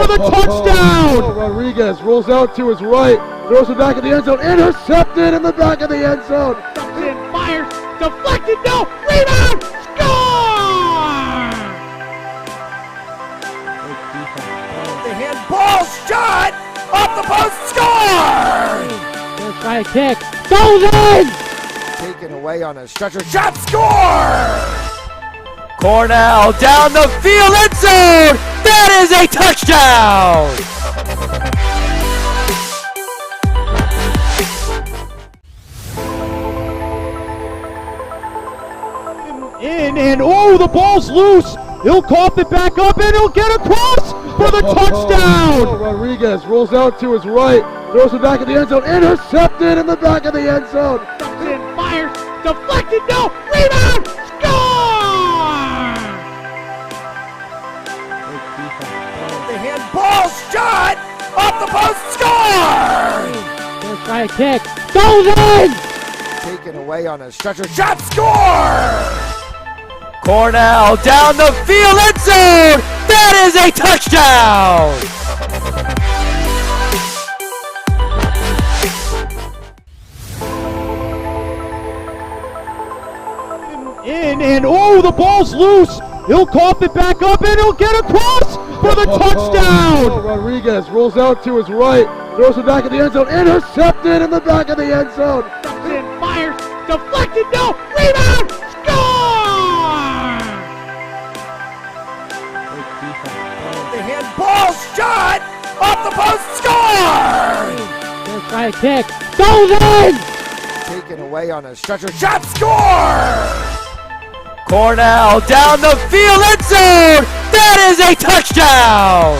the touchdown! Rodriguez rolls out to his right, throws it back in the end zone, intercepted in the back of the end zone. Fires, deflected, no, rebound, score! The handball shot, off the post, score! First try kick, goes in! Taken away on a stretcher, shot, score! Cornell down the field, end zone! That is a touchdown! In and oh, the ball's loose. He'll cough it back up and he'll get across for the touchdown. Rodriguez rolls out to his right, throws it back in the end zone, intercepted in the back of the end zone. Fires, deflected, no, rebound, score! The handball shot, off the post, score! First try kick, goes in! Taken away on a stretcher, shot, score! Cornell down the field, end zone! That is a touchdown! In and oh, the ball's loose. He'll cough it back up and he'll get across for the touchdown. Rodriguez rolls out to his right, throws it back in the end zone, intercepted in the back of the end zone. Fires, deflected, no, rebound, score! The handball shot, off the post, score! First try kick, goes in! Taken away on a stretcher, shot, score! Cornell down the field, end zone! That is a touchdown!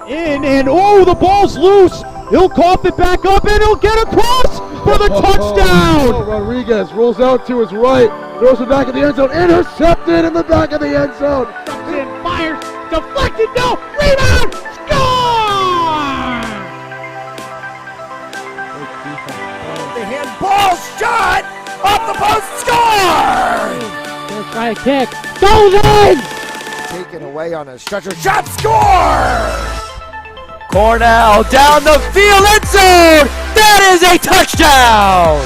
In and oh, the ball's loose. He'll cough it back up and he'll get across for the touchdown. Rodriguez rolls out to his right, throws it back in the end zone, intercepted in the back of the end zone. Fires, deflected, no, rebound, score! The handball shot, off the post, score! First try kick, goes in! Taken away on a stretcher, shot, score! Cornell down the field, end zone! That is a touchdown!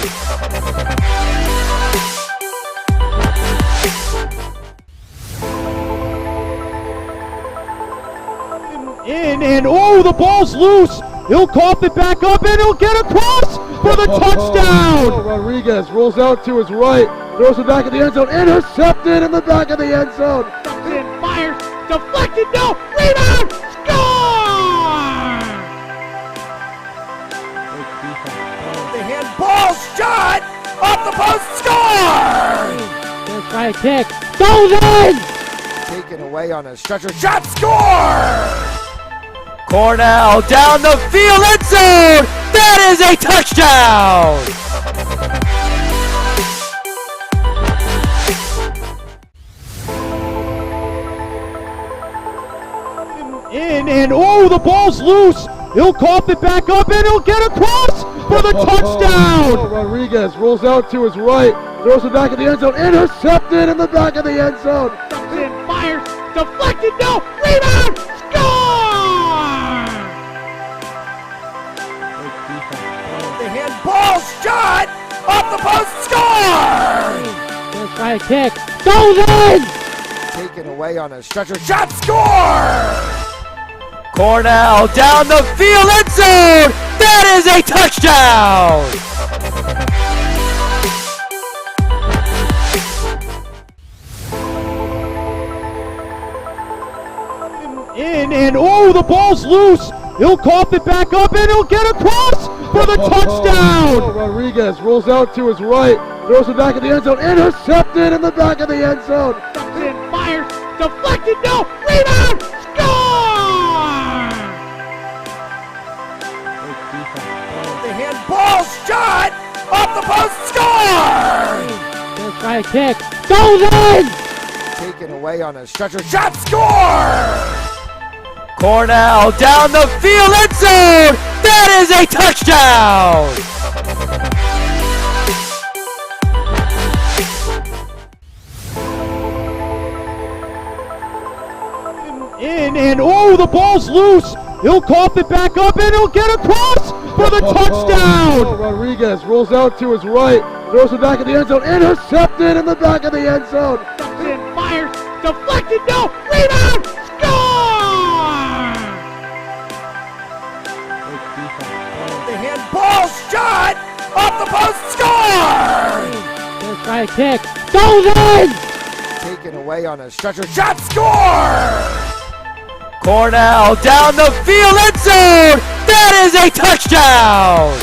In and oh, the ball's loose. He'll cough it back up and he'll get across for the touchdown. Rodriguez rolls out to his right, throws it back in the end zone, intercepted in the back of the end zone. Fires, deflected, no, rebound, score! The handball shot, off the post, score! First try kick, goes in! Taken away on a stretcher, shot, score! Cornell down the field, end zone! That is a touchdown! In and oh, the ball's loose. He'll cough it back up and he'll get across for the touchdown. Rodriguez rolls out to his right, throws it back in the end zone, intercepted in the back of the end zone. Fires, deflected, no, rebound, score! The handball shot, off the post, score! First try kick, goes in! Taken away on a stretcher, shot, score! Cornell down the field, end zone! That is a touchdown! In and oh, the ball's loose. He'll cough it back up and he'll get across for the touchdown. Rodriguez rolls out to his right, throws it back in the end zone, intercepted in the back of the end zone. Fires, deflected, no, rebound, score! The handball shot, off the post, score! First try kick, goes in! Taken away on a stretcher, shot, score! Cornell down the field, end zone! That is a touchdown! in, and oh, the ball's loose. He'll cough it back up, and he'll get across for the touchdown. Rodriguez rolls out to his right, throws it back in the end zone, intercepted in the back of the end zone. Fires, deflected, no, rebound, score! The handball shot off the post, score! Let's try a kick, goes in! Taken away on a stretcher, shot, score! Cornell down the field, end zone! That is a touchdown!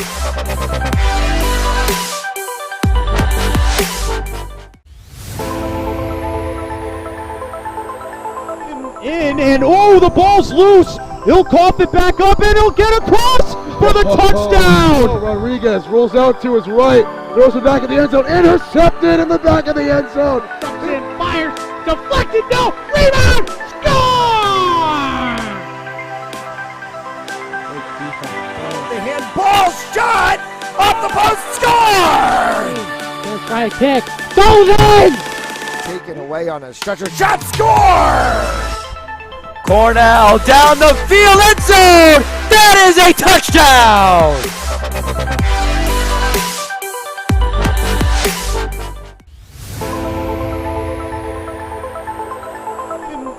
In, and oh, the ball's loose. He'll cough it back up, and he'll get across for the touchdown. Rodriguez rolls out to his right, throws it back in the end zone, intercepted in the back of the end zone. Fires, deflected, no, rebound, score! The handball shot off the post, score! Let's try a kick, goes in! Taken away on a stretcher, shot, score! Cornell down the field, end zone! That is a touchdown!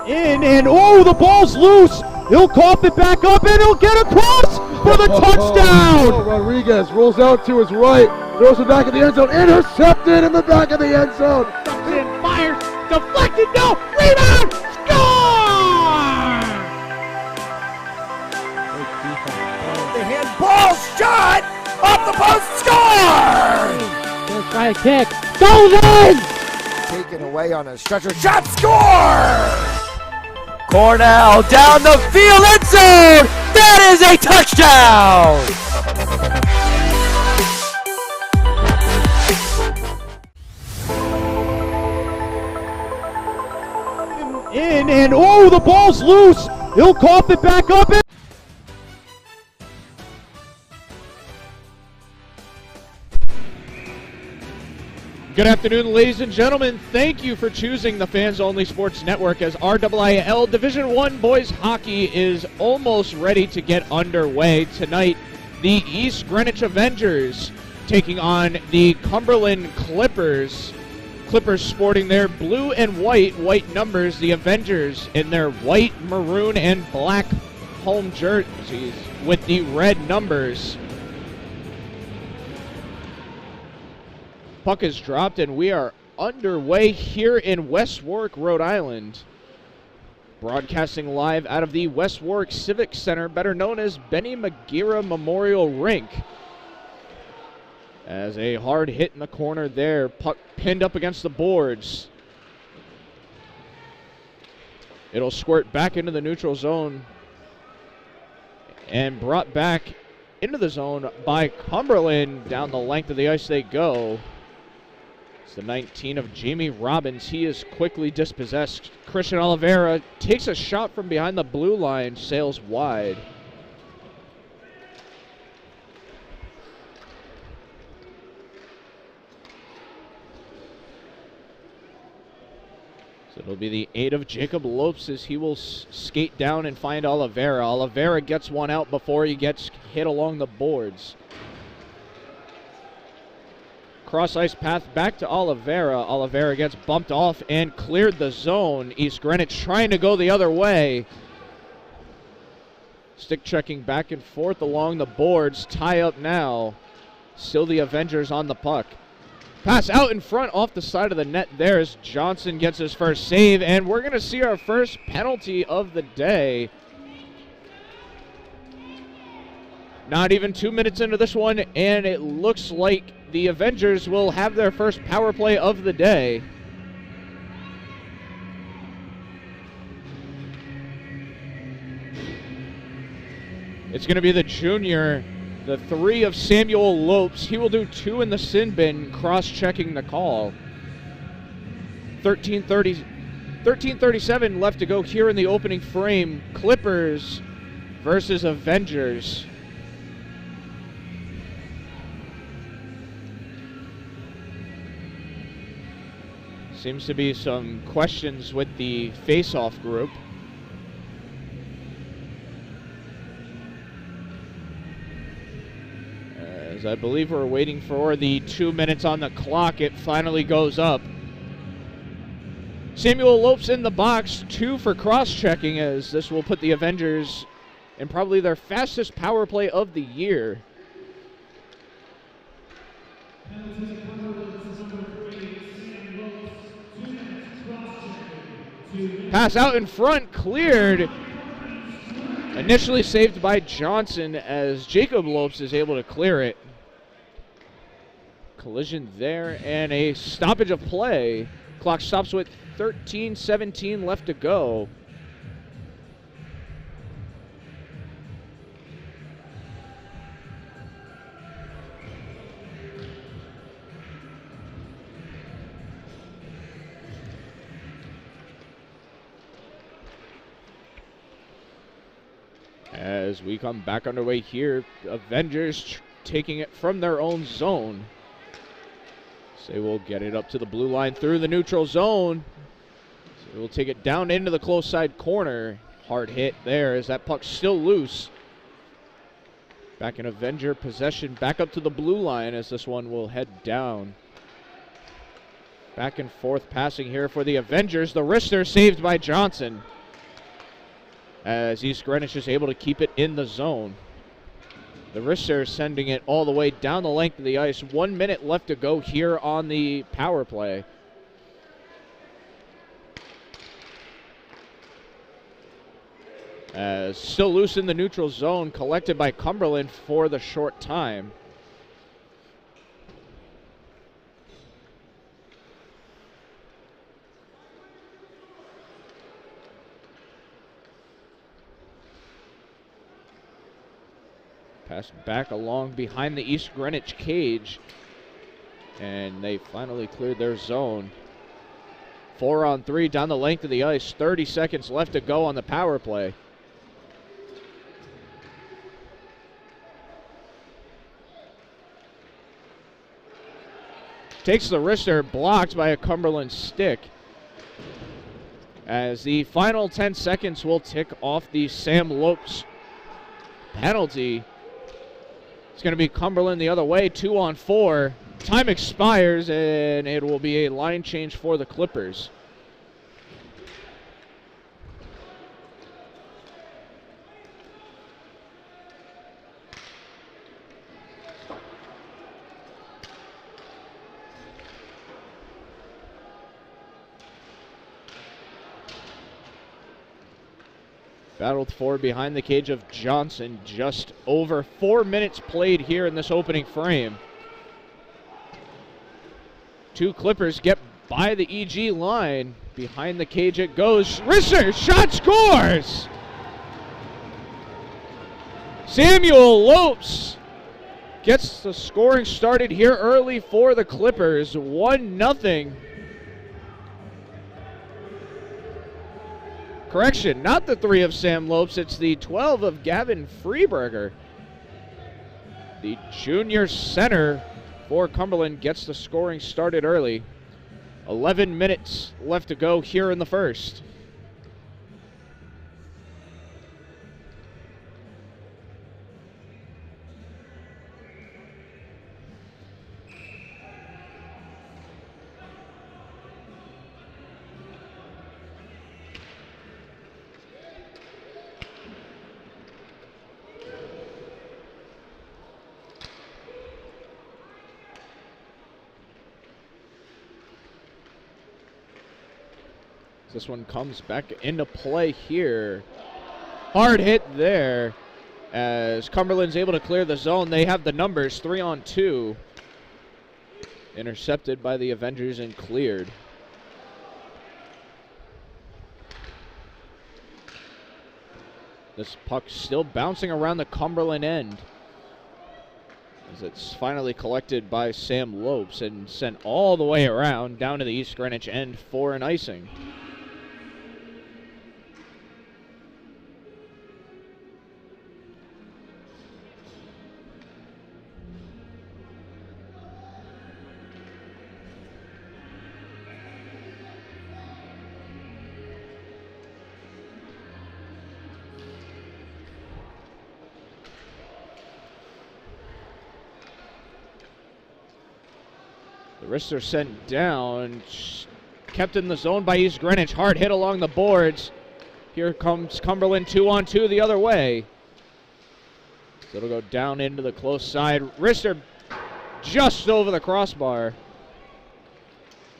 In, and oh, the ball's loose. He'll cough it back up, and he'll get across for the touchdown. Rodriguez rolls out to his right, throws it back in the end zone, intercepted in the back of the end zone. Fires, deflected, no, rebound, score! The handball shot off the post, score! Let's try a kick, goes in! Taken away on a stretcher, shot, score! Cornell down the field, end zone! That is a touchdown! In, and oh, the ball's loose. He'll cough it back up, and good afternoon, ladies and gentlemen. Thank you for choosing the Fans Only Sports Network as RIIL Division I boys hockey is almost ready to get underway. Tonight, the East Greenwich Avengers taking on the Cumberland Clippers. Clippers sporting their blue and white numbers. The Avengers in their white, maroon, and black home jerseys with the red numbers. Puck is dropped, and we are underway here in West Warwick, Rhode Island. Broadcasting live out of the West Warwick Civic Center, better known as Benny McGeera Memorial Rink. As a hard hit in the corner there, puck pinned up against the boards. It'll squirt back into the neutral zone and brought back into the zone by Cumberland. Down the length of the ice they go. It's the 19 of Jamie Robbins. He is quickly dispossessed. Christian Oliveira takes a shot from behind the blue line, sails wide. So it'll be the 8 of Jacob Lopes as he will skate down and find Oliveira. Oliveira gets one out before he gets hit along the boards. Cross ice path back to Oliveira. Oliveira gets bumped off and cleared the zone. East Greenwich trying to go the other way. Stick checking back and forth along the boards. Tie up now. Still the Avengers on the puck. Pass out in front off the side of the net there as Johnson gets his first save, and we're going to see our first penalty of the day. Not even 2 minutes into this one, and it looks like the Avengers will have their first power play of the day. It's going to be the junior, the 3 of Samuel Lopes. He will do 2 in the sin bin, cross-checking the call. 13:37 left to go here in the opening frame. Clippers versus Avengers. Seems to be some questions with the face-off group. As I believe we're waiting for the 2 minutes on the clock, it finally goes up. Samuel Lopes in the box, 2 for cross-checking, as this will put the Avengers in probably their fastest power play of the year. Pass out in front, cleared. Initially saved by Johnson as Jacob Lopes is able to clear it. Collision there and a stoppage of play. Clock stops with 13:17 left to go. As we come back underway here, Avengers taking it from their own zone. So they will get it up to the blue line through the neutral zone. So we'll take it down into the close side corner. Hard hit there as that puck's still loose. Back in Avenger possession, back up to the blue line as this one will head down. Back and forth passing here for the Avengers. The wrister saved by Johnson, as East Greenwich is able to keep it in the zone. The wrister sending it all the way down the length of the ice. 1 minute left to go here on the power play. As still loose in the neutral zone, collected by Cumberland for the short time. Pass back along behind the East Greenwich cage. And they finally cleared their zone. 4-on-3 down the length of the ice. 30 seconds left to go on the power play. Takes the wrister, blocked by a Cumberland stick. As the final 10 seconds will tick off the Sam Lopes penalty. It's going to be Cumberland the other way, 2-on-4. Time expires, and it will be a line change for the Clippers. Battled for behind the cage of Johnson. Just over 4 minutes played here in this opening frame. 2 Clippers get by the EG line. Behind the cage it goes. Risser, shot, scores! Samuel Lopes gets the scoring started here early for the Clippers. 1-0. Correction, not the 3 of Sam Lopes, it's the 12 of Gavin Freeberger. The junior center for Cumberland gets the scoring started early. 11 minutes left to go here in the first. This one comes back into play here. Hard hit there as Cumberland's able to clear the zone. They have the numbers, 3-on-2. Intercepted by the Avengers and cleared. This puck still bouncing around the Cumberland end, as it's finally collected by Sam Lopes and sent all the way around down to the East Greenwich end for an icing. The wrists are sent down. Kept in the zone by East Greenwich. Hard hit along the boards. Here comes Cumberland 2-on-2 the other way. So it'll go down into the close side. Wrister just over the crossbar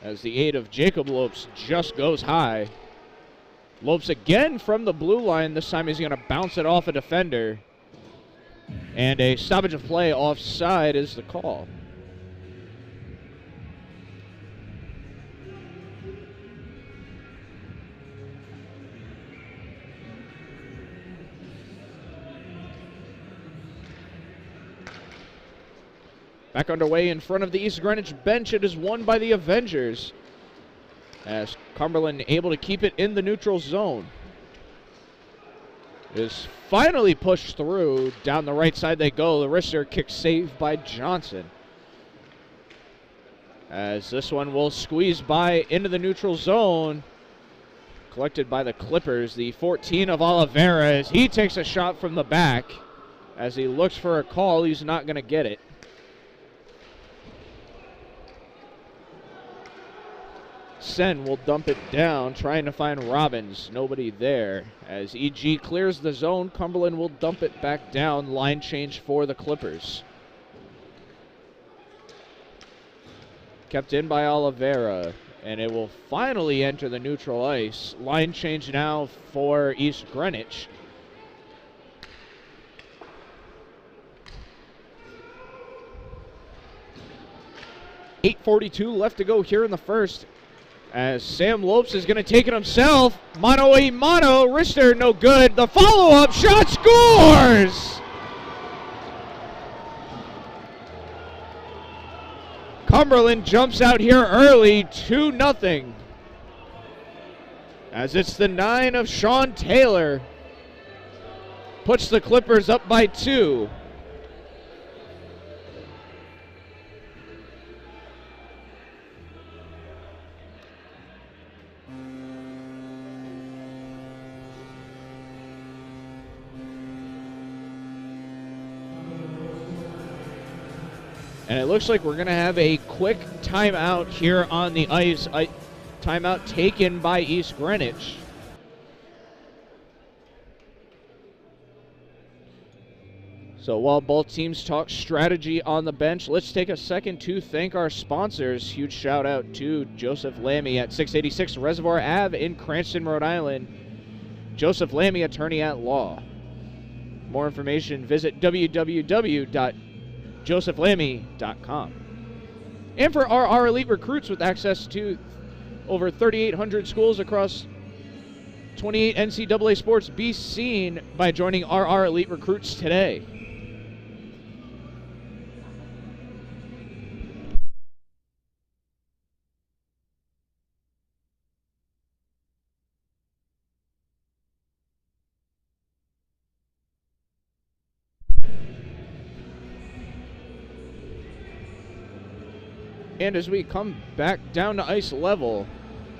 as the aid of Jacob Lopes just goes high. Lopes again from the blue line. This time he's going to bounce it off a defender. And a stoppage of play offside is the call. Back underway in front of the East Greenwich bench. It is won by the Avengers, as Cumberland able to keep it in the neutral zone. It is finally pushed through. Down the right side they go. The wrister kick saved by Johnson, as this one will squeeze by into the neutral zone. Collected by the Clippers. The 14 of Oliveira, as he takes a shot from the back. As he looks for a call, he's not going to get it. Sen will dump it down, trying to find Robbins. Nobody there. As EG clears the zone, Cumberland will dump it back down. Line change for the Clippers. Kept in by Oliveira, and it will finally enter the neutral ice. Line change now for East Greenwich. .8:42 left to go here in the first, as Sam Lopes is going to take it himself. Mano a mano. Wrister no good. The follow-up shot scores! Cumberland jumps out here early, 2-0. As it's the 9 of Sean Taylor. Puts the Clippers up by 2. And it looks like we're going to have a quick timeout here on the ice. Timeout taken by East Greenwich. So while both teams talk strategy on the bench, let's take a second to thank our sponsors. Huge shout out to Joseph Lammy at 686 Reservoir Ave in Cranston, Rhode Island. Joseph Lammy, attorney at law. More information, visit www.josephlammy.com. And for our elite recruits with access to over 3,800 schools across 28 NCAA sports, be seen by joining our elite recruits today. And as we come back down to ice level,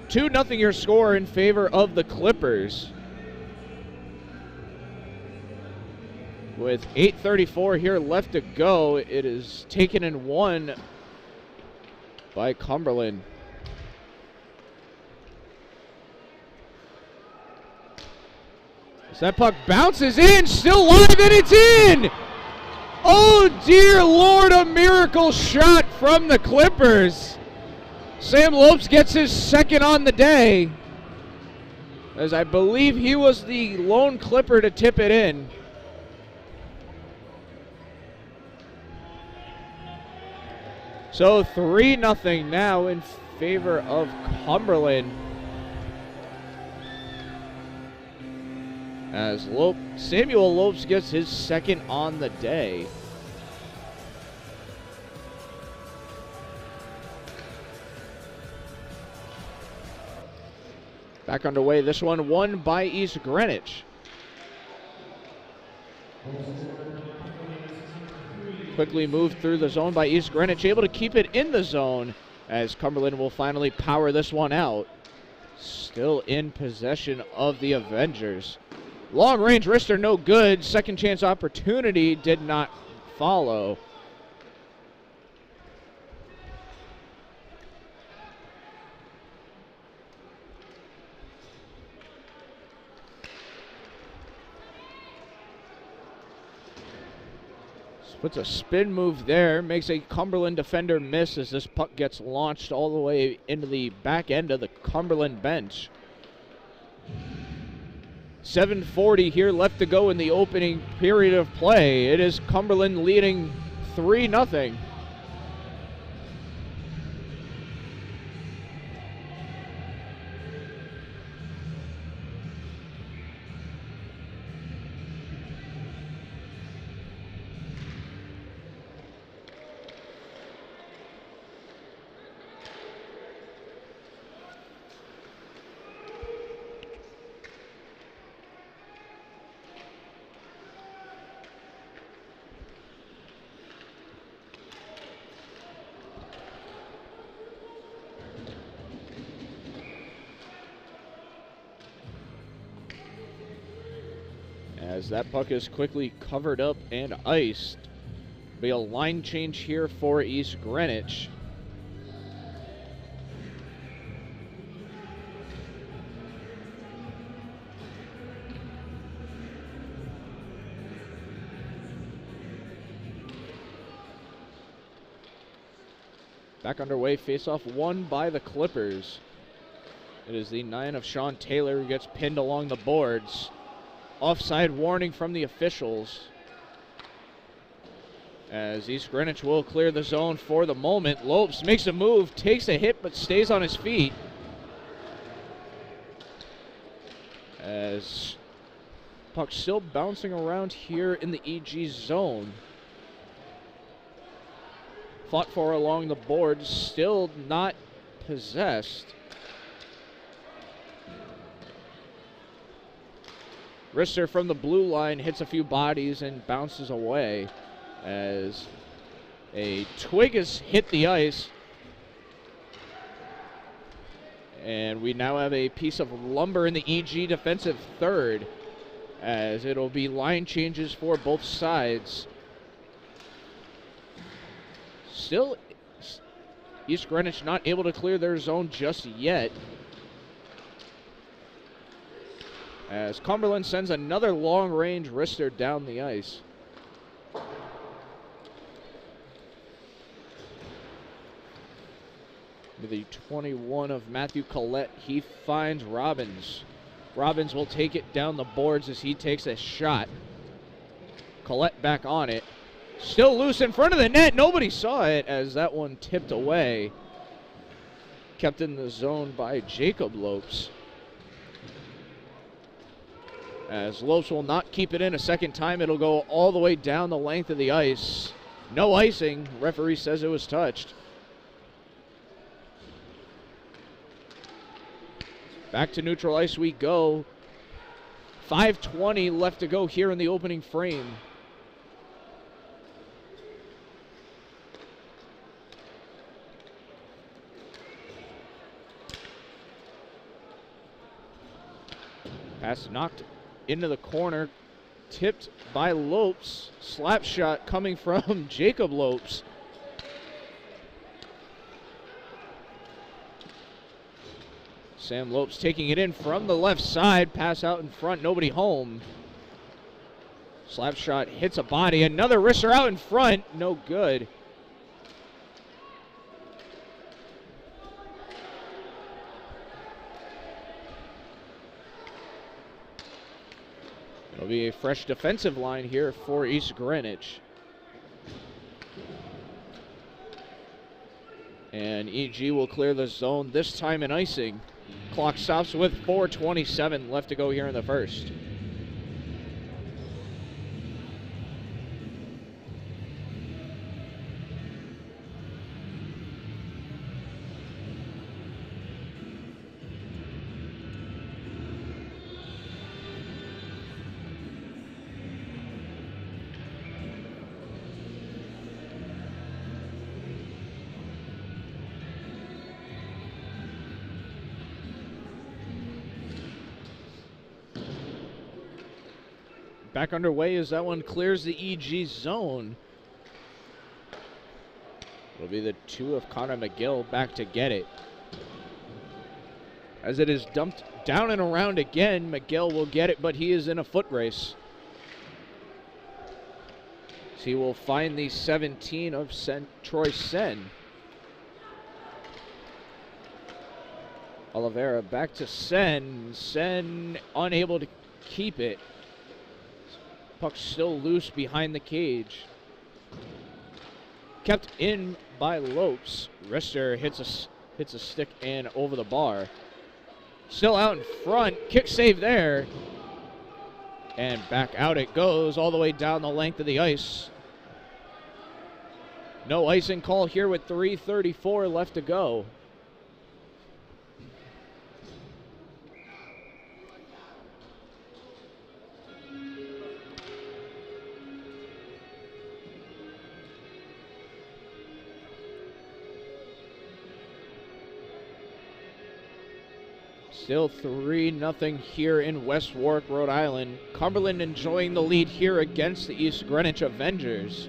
2-0 your score in favor of the Clippers. With 8:34 here left to go, it is taken and won by Cumberland. As that puck bounces in, still live, and it's in! Oh, dear Lord, a miracle shot from the Clippers. Sam Lopes gets his second on the day, as I believe he was the lone Clipper to tip it in. So 3-0 now in favor of Cumberland, as Samuel Lopes gets his second on the day. Back underway, this one won by East Greenwich. Quickly moved through the zone by East Greenwich, able to keep it in the zone, as Cumberland will finally power this one out. Still in possession of the Avengers. Long range wrister no good. Second chance opportunity did not follow. Puts a spin move there, makes a Cumberland defender miss as this puck gets launched all the way into the back end of the Cumberland bench. 7:40 here left to go in the opening period of play. It is Cumberland leading 3-0. As that puck is quickly covered up and iced. Be a line change here for East Greenwich. Back underway, face-off won by the Clippers. It is the 9 of Sean Taylor who gets pinned along the boards. Offside warning from the officials. As East Greenwich will clear the zone for the moment. Lopes makes a move, takes a hit, but stays on his feet. As puck still bouncing around here in the EG zone. Fought for along the boards, still not possessed. Rister from the blue line hits a few bodies and bounces away as a twig has hit the ice. And we now have a piece of lumber in the EG defensive third as it'll be line changes for both sides. Still, East Greenwich not able to clear their zone just yet. As Cumberland sends another long-range wrister down the ice. With the 21 of Matthew Collette, he finds Robbins. Robbins will take it down the boards as he takes a shot. Collette back on it. Still loose in front of the net. Nobody saw it as that one tipped away. Kept in the zone by Jacob Lopes. As Lopes will not keep it in a second time, it'll go all the way down the length of the ice. No icing. Referee says it was touched. Back to neutral ice we go. 5:20 left to go here in the opening frame. Pass knocked into the corner, tipped by Lopes. Slap shot coming from Jacob Lopes. Sam Lopes taking it in from the left side. Pass out in front, nobody home. Slap shot hits a body. Another wrister out in front, no good. It'll be a fresh defensive line here for East Greenwich. And EG will clear the zone, this time in icing. Clock stops with 4:27 left to go here in the first. Back underway as that one clears the EG zone. It'll be the 2 of Connor McGill back to get it. As it is dumped down and around again, McGill will get it, but he is in a foot race. He will find the 17 of Troy Sen. Oliveira back to Sen. Sen unable to keep it. Puck still loose behind the cage. Kept in by Lopes. Rister hits a stick and over the bar. Still out in front. Kick save there. And back out it goes all the way down the length of the ice. No icing call here with 3:34 left to go. Still 3-0 here in West Warwick, Rhode Island. Cumberland enjoying the lead here against the East Greenwich Avengers.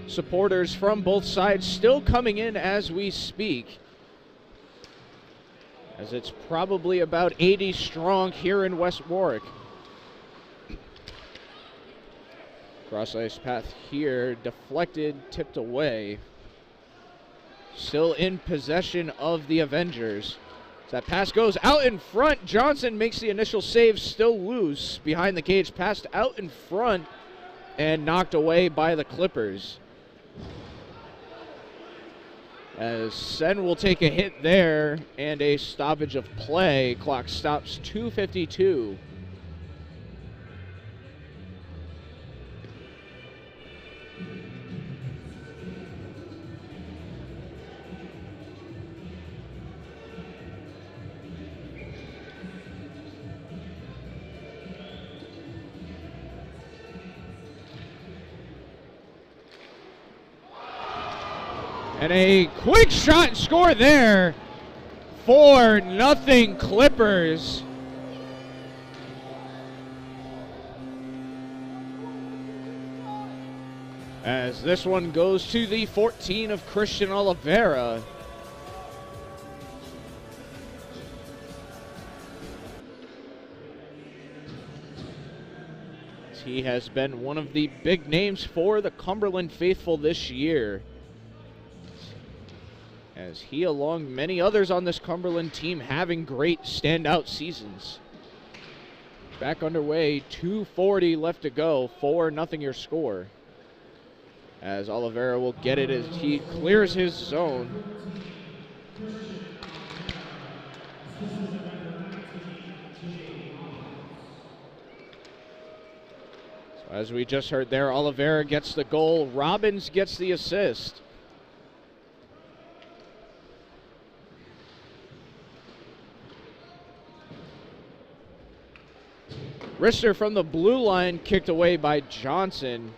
Supporters from both sides still coming in as we speak, as it's probably about 80 strong here in West Warwick. Cross ice path here, deflected, tipped away. Still in possession of the Avengers. That pass goes out in front. Johnson makes the initial save, still loose behind the cage. Passed out in front and knocked away by the Clippers. As Sen will take a hit there and a stoppage of play. Clock stops 2:52. And a quick shot and score there. 4-0 Clippers. As this one goes to the 14 of Christian Oliveira. He has been one of the big names for the Cumberland faithful this year, as he, along many others on this Cumberland team, having great standout seasons. Back underway, 2:40 left to go, 4-0 your score. As Oliveira will get it as he clears his zone. So as we just heard there, Oliveira gets the goal, Robbins gets the assist. Rister from the blue line, kicked away by Johnson,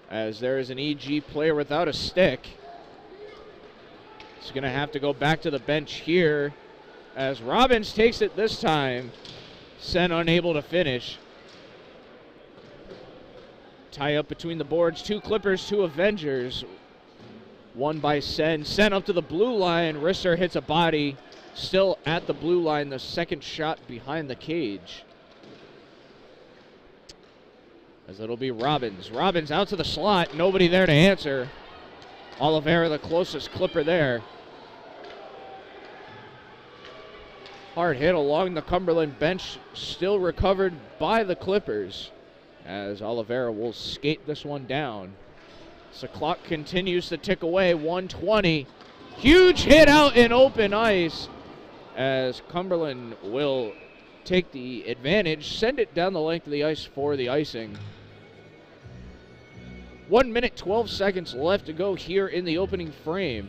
as there is an EG player without a stick. He's going to have to go back to the bench here, as Robbins takes it this time. Sen unable to finish. Tie up between the boards, 2 Clippers, 2 Avengers. One by Sen. Sen up to the blue line. Rister hits a body. Still at the blue line, the second shot behind the cage. As it'll be Robbins. Robbins out to the slot. Nobody there to answer. Oliveira the closest Clipper there. Hard hit along the Cumberland bench. Still recovered by the Clippers, as Oliveira will skate this one down. So the clock continues to tick away. 1:20. Huge hit out in open ice, as Cumberland will take the advantage, send it down the length of the ice for the icing. 1 minute, 12 seconds left to go here in the opening frame.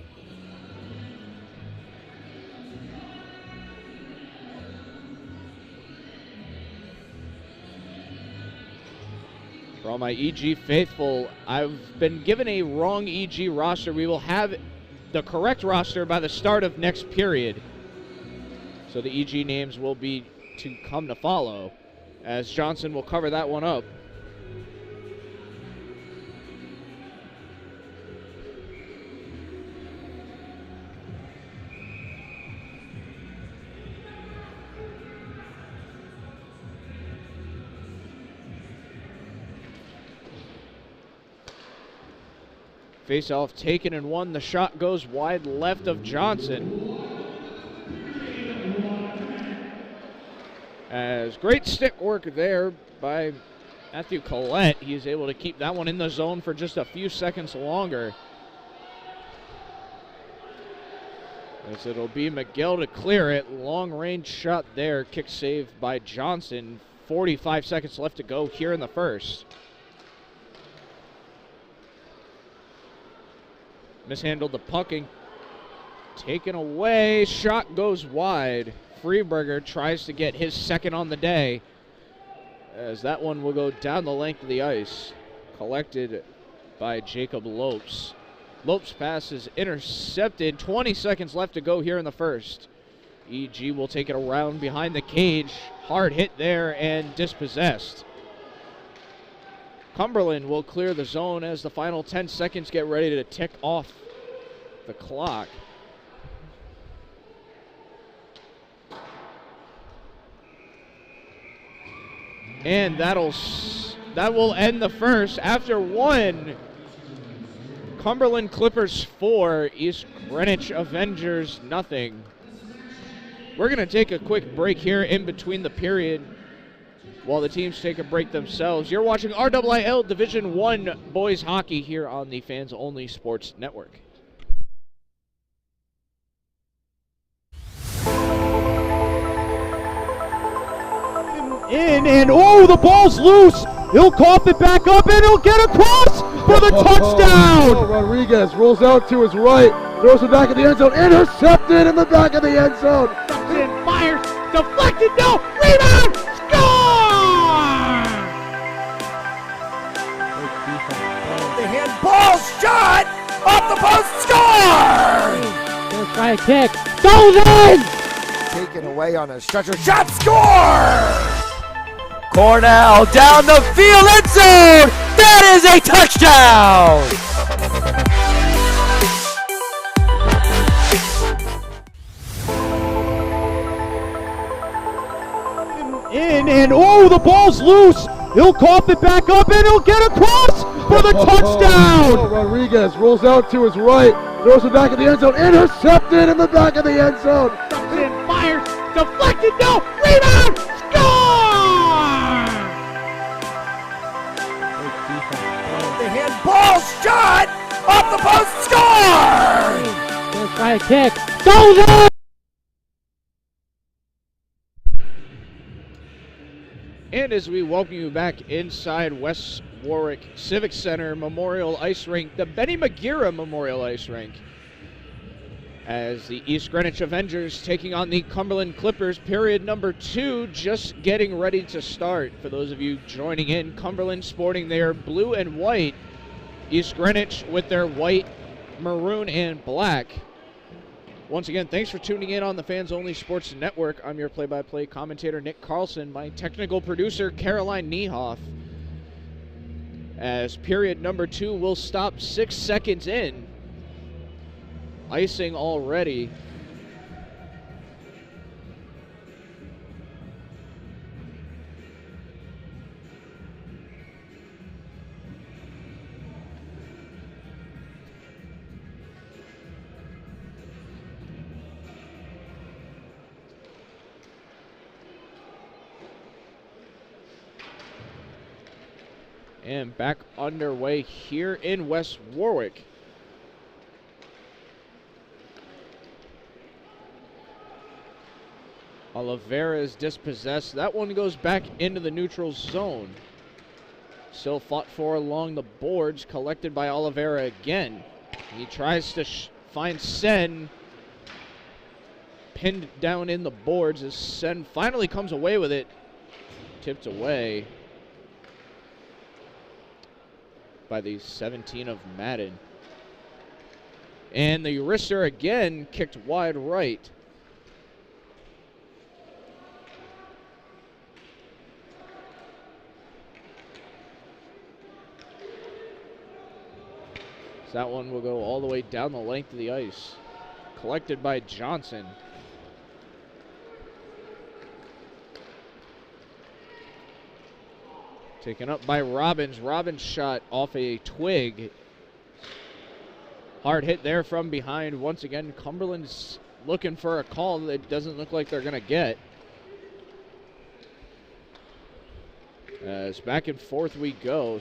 For all my EG faithful, I've been given a wrong EG roster. We will have the correct roster by the start of next period. So the EG names will be to come to follow, as Johnson will cover that one up. Face-off taken and won. The shot goes wide left of Johnson. As great stick work there by Matthew Collette. He is able to keep that one in the zone for just a few seconds longer. As it'll be Miguel to clear it. Long-range shot there. Kick saved by Johnson. 45 seconds left to go here in the first. Mishandled the pucking. Taken away. Shot goes wide. Freeberger tries to get his second on the day, as that one will go down the length of the ice. Collected by Jacob Lopes. Lopes' pass is intercepted. 20 seconds left to go here in the first. EG will take it around behind the cage. Hard hit there and dispossessed. Cumberland will clear the zone as the final 10 seconds get ready to tick off the clock. And that will end the first. After one, Cumberland Clippers 4, East Greenwich Avengers nothing. We're going to take a quick break here in between the period while the teams take a break themselves. You're watching RIIL Division I Boys Hockey here on the Fans Only Sports Network. In, and oh, the ball's loose. He'll cough it back up, and he'll get across for the touchdown. Oh, Rodriguez rolls out to his right, throws it back in the end zone, intercepted in the back of the end zone. And fires, deflected, no, rebound, score! The handball shot off the post, score! Gonna try a kick, goes in! Taken away on a stretcher, shot, score! Cornell down the field, end zone! That is a touchdown! In, and oh, the ball's loose. He'll cough it back up, and he'll get across for the touchdown. Oh, Rodriguez rolls out to his right, throws it back in the end zone, intercepted in the back of the end zone. And fires, deflected, no, rebound, score! The handball shot off the post, score! Gonna try a kick, goes in! And as we welcome you back inside West Warwick Civic Center Memorial Ice Rink, the Benny McGeera Memorial Ice Rink, as the East Greenwich Avengers taking on the Cumberland Clippers, period number 2 just getting ready to start. For those of you joining in, Cumberland sporting their blue and white, East Greenwich with their white, maroon, and black. Once again, thanks for tuning in on the Fans Only Sports Network. I'm your play-by-play commentator, Nick Carlson, my technical producer, Caroline Niehoff. As period number 2 will stop 6 seconds in. Icing already. And back underway here in West Warwick. Oliveira is dispossessed. That one goes back into the neutral zone. Still fought for along the boards, collected by Oliveira again. He tries to find Sen. Pinned down in the boards as Sen finally comes away with it. Tipped away by the 17 of Madden. And the wrister again kicked wide right. So that one will go all the way down the length of the ice. Collected by Johnson. Taken up by Robbins. Robbins shot off a twig. Hard hit there from behind. Once again, Cumberland's looking for a call that doesn't look like they're going to get. As back and forth we go.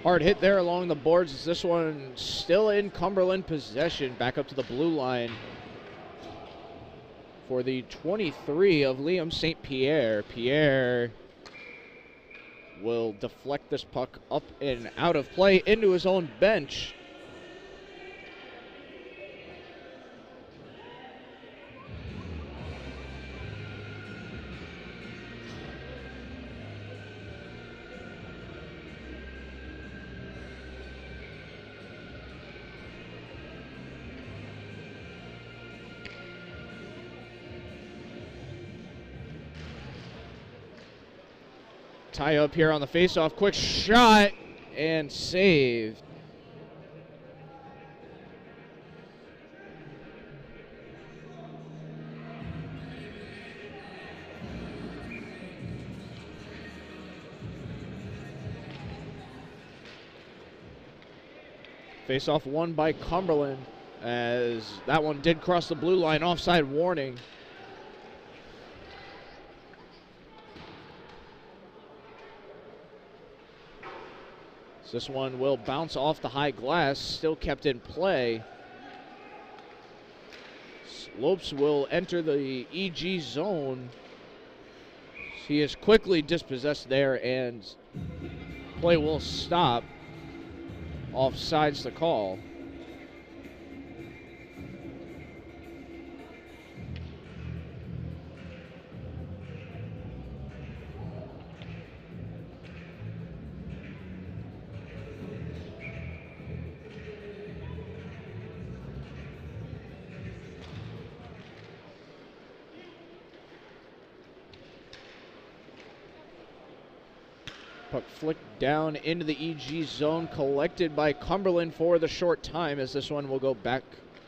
Hard hit there along the boards. Is this one still in Cumberland possession? Back up to the blue line for the 23 of Liam St. Pierre. Pierre will deflect this puck up and out of play into his own bench. Tie up here on the faceoff. Quick shot and saved. Faceoff won by Cumberland, as that one did cross the blue line. Offside warning. This one will bounce off the high glass, still kept in play. Lopes will enter the EG zone. He is quickly dispossessed there, and play will stop. Offsides the call. Puck flicked down into the EG zone, collected by Cumberland for the short time, as this one will go back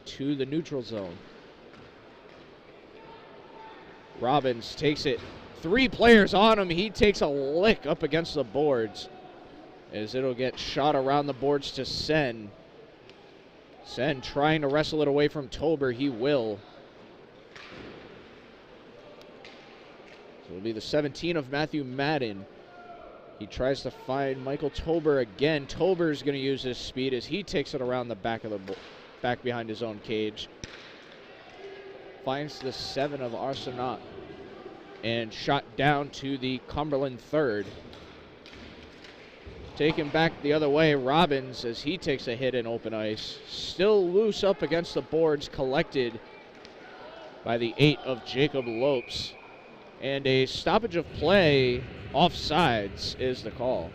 to the neutral zone. Robbins takes it. 3 players on him. He takes a lick up against the boards, as it'll get shot around the boards to Sen. Sen trying to wrestle it away from Tober. He will. So it'll be the 17 of Matthew Madden. He tries to find Michael Tober again. Tober's going to use his speed as he takes it around the back of the back behind his own cage. Finds the 7 of Arsenault and shot down to the Cumberland third. Taken back the other way, Robbins, as he takes a hit in open ice. Still loose up against the boards, collected by the 8 of Jacob Lopes. And a stoppage of play, offsides, is the call.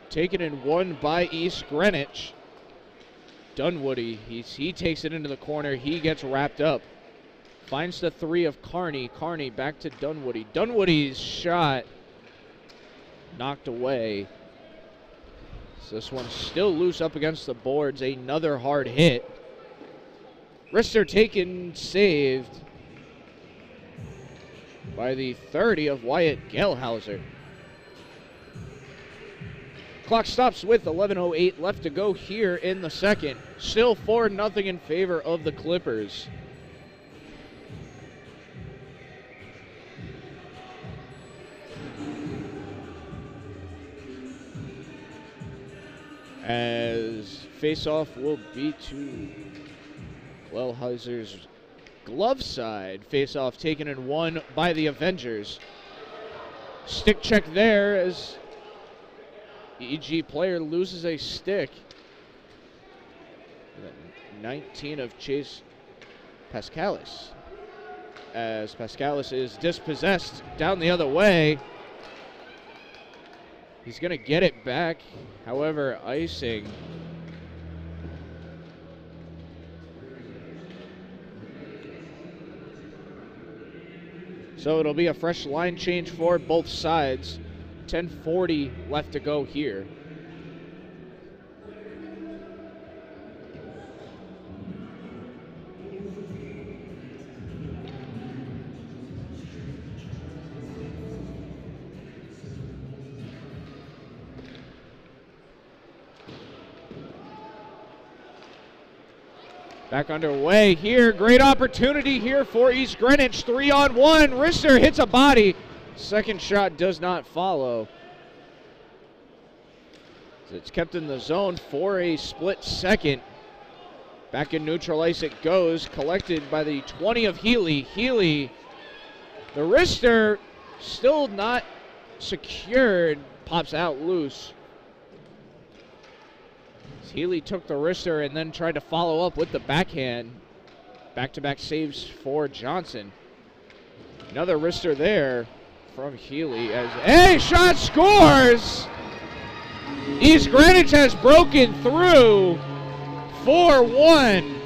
Taken in one by East Greenwich. Dunwoody, he takes it into the corner. He gets wrapped up. Finds the 3 of Carney. Carney back to Dunwoody. Dunwoody's shot knocked away. So this one's still loose up against the boards. Another hard hit. Wrister taken, saved by the 30 of Wyatt Gelhauser. Clock stops with 11:08 left to go here in the second. Still 4-0 in favor of the Clippers. As face-off will be to Gelhauser's glove side. Face-off taken and won by the Avengers. Stick check there as EG player loses a stick. 19 of Chase Pascalis. As Pascalis is dispossessed down the other way. He's going to get it back. However, icing So it'll be a fresh line change for both sides. 10:40 left to go here. Back underway here. Great opportunity here for East Greenwich. 3-on-1. Rister hits a body. Second shot does not follow. It's kept in the zone for a split second. Back in neutral ice it goes. Collected by the 20 of Healy. Healy, the wrister still not secured. Pops out loose. Healy took the wrister and then tried to follow up with the backhand. Back-to-back saves for Johnson. Another wrister there from Healy as a shot scores! East Greenwich has broken through 4-1.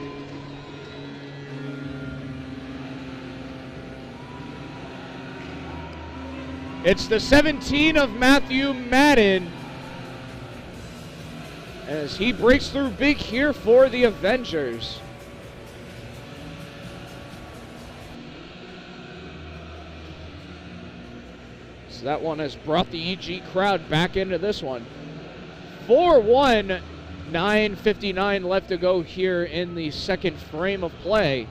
It's the 17 of Matthew Madden as he breaks through big here for the Avengers. So that one has brought the EG crowd back into this one. 4-1, 9:59 left to go here in the second frame of play.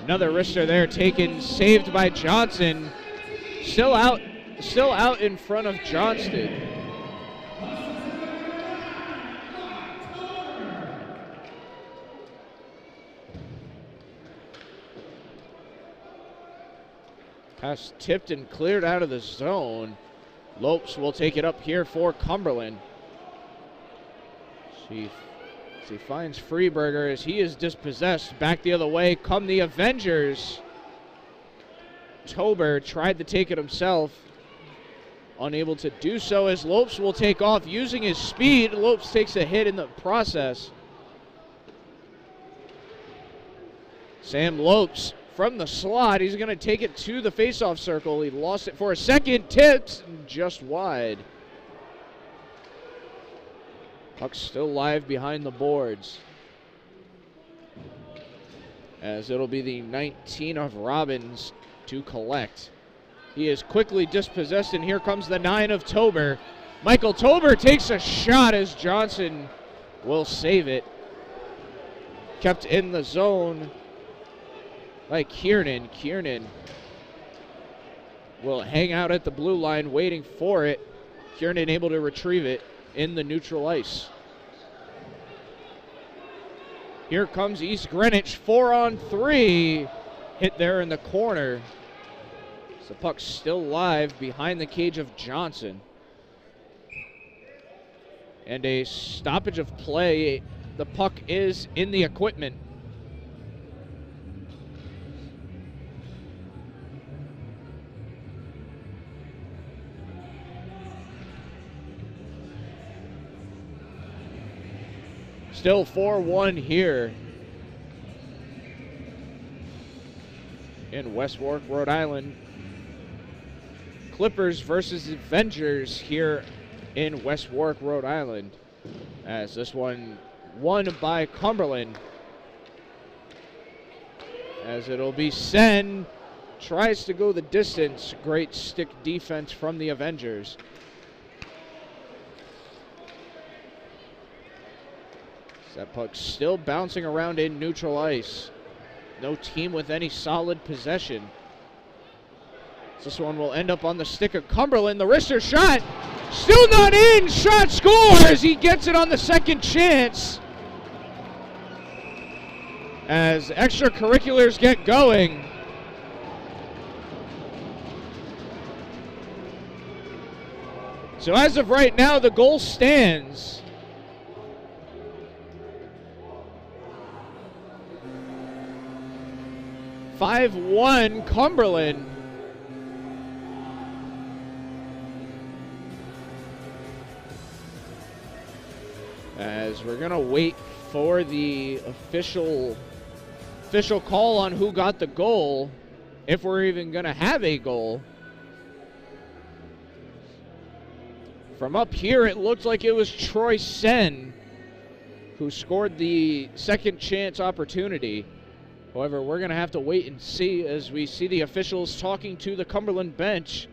Another wrister there taken, saved by Johnson. Still out in front of Johnston. Pass tipped and cleared out of the zone. Lopes will take it up here for Cumberland. He finds Freeberger as he is dispossessed. Back the other way come the Avengers. Tober tried to take it himself. Unable to do so as Lopes will take off using his speed. Lopes takes a hit in the process. Sam Lopes from the slot. He's going to take it to the faceoff circle. He lost it for a second. Tips just wide. Puck still live behind the boards. As it'll be the 19 of Robbins to collect. He is quickly dispossessed, and here comes the 9 of Tober. Michael Tober takes a shot as Johnson will save it. Kept in the zone by Kiernan. Kiernan will hang out at the blue line waiting for it. Kiernan able to retrieve it in the neutral ice. Here comes East Greenwich, 4-on-3. Hit there in the corner. The puck's still live behind the cage of Johnson. And a stoppage of play. The puck is in the equipment. Still 4-1 here in West Warwick, Rhode Island. Clippers versus Avengers here in West Warwick, Rhode Island. As this one won by Cumberland. As it'll be Sen. Tries to go the distance. Great stick defense from the Avengers. That puck still bouncing around in neutral ice. No team with any solid possession. This one will end up on the stick of Cumberland. The wrister shot, still not in. Shot scores. He gets it on the second chance. As extracurriculars get going. So as of right now, the goal stands. (5-1) Cumberland. as we're going to wait for the official call on who got the goal, if we're even going to have a goal. From up here, it looked like it was Troy Sen who scored the second chance opportunity. However, we're going to have to wait and see as we see the officials talking to the Cumberland bench.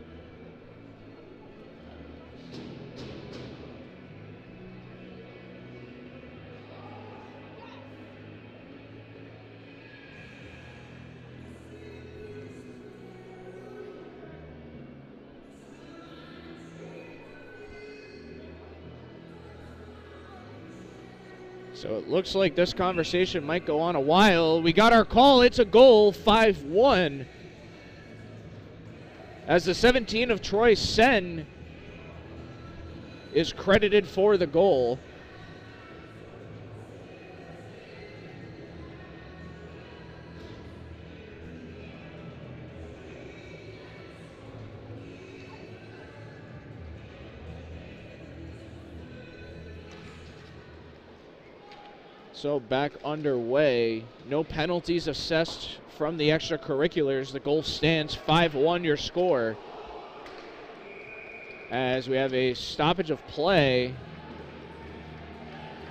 So it looks like this conversation might go on a while. We got our call. It's a goal, 5-1. As the 17 of Troy Sen is credited for the goal. So back underway. No penalties assessed from the extracurriculars. The goal stands 5-1 your score. As we have a stoppage of play.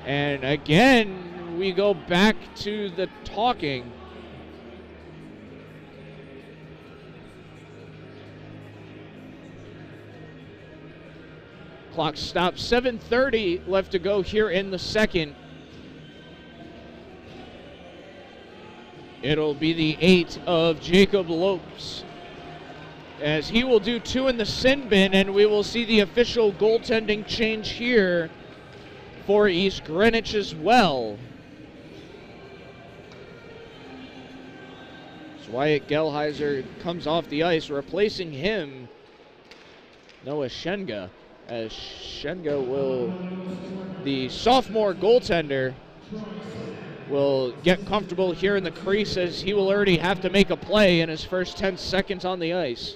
And again, we go back to the talking. Clock stops. 7:30 left to go here in the second. It'll be the 8 of Jacob Lopes, as he will do 2 in the sin bin, and we will see the official goaltending change here for East Greenwich as well. So Wyatt Gelheiser comes off the ice, replacing him, Noah Shenga, as Shenga will, the sophomore goaltender, will get comfortable here in the crease, as he will already have to make a play in his first 10 seconds on the ice.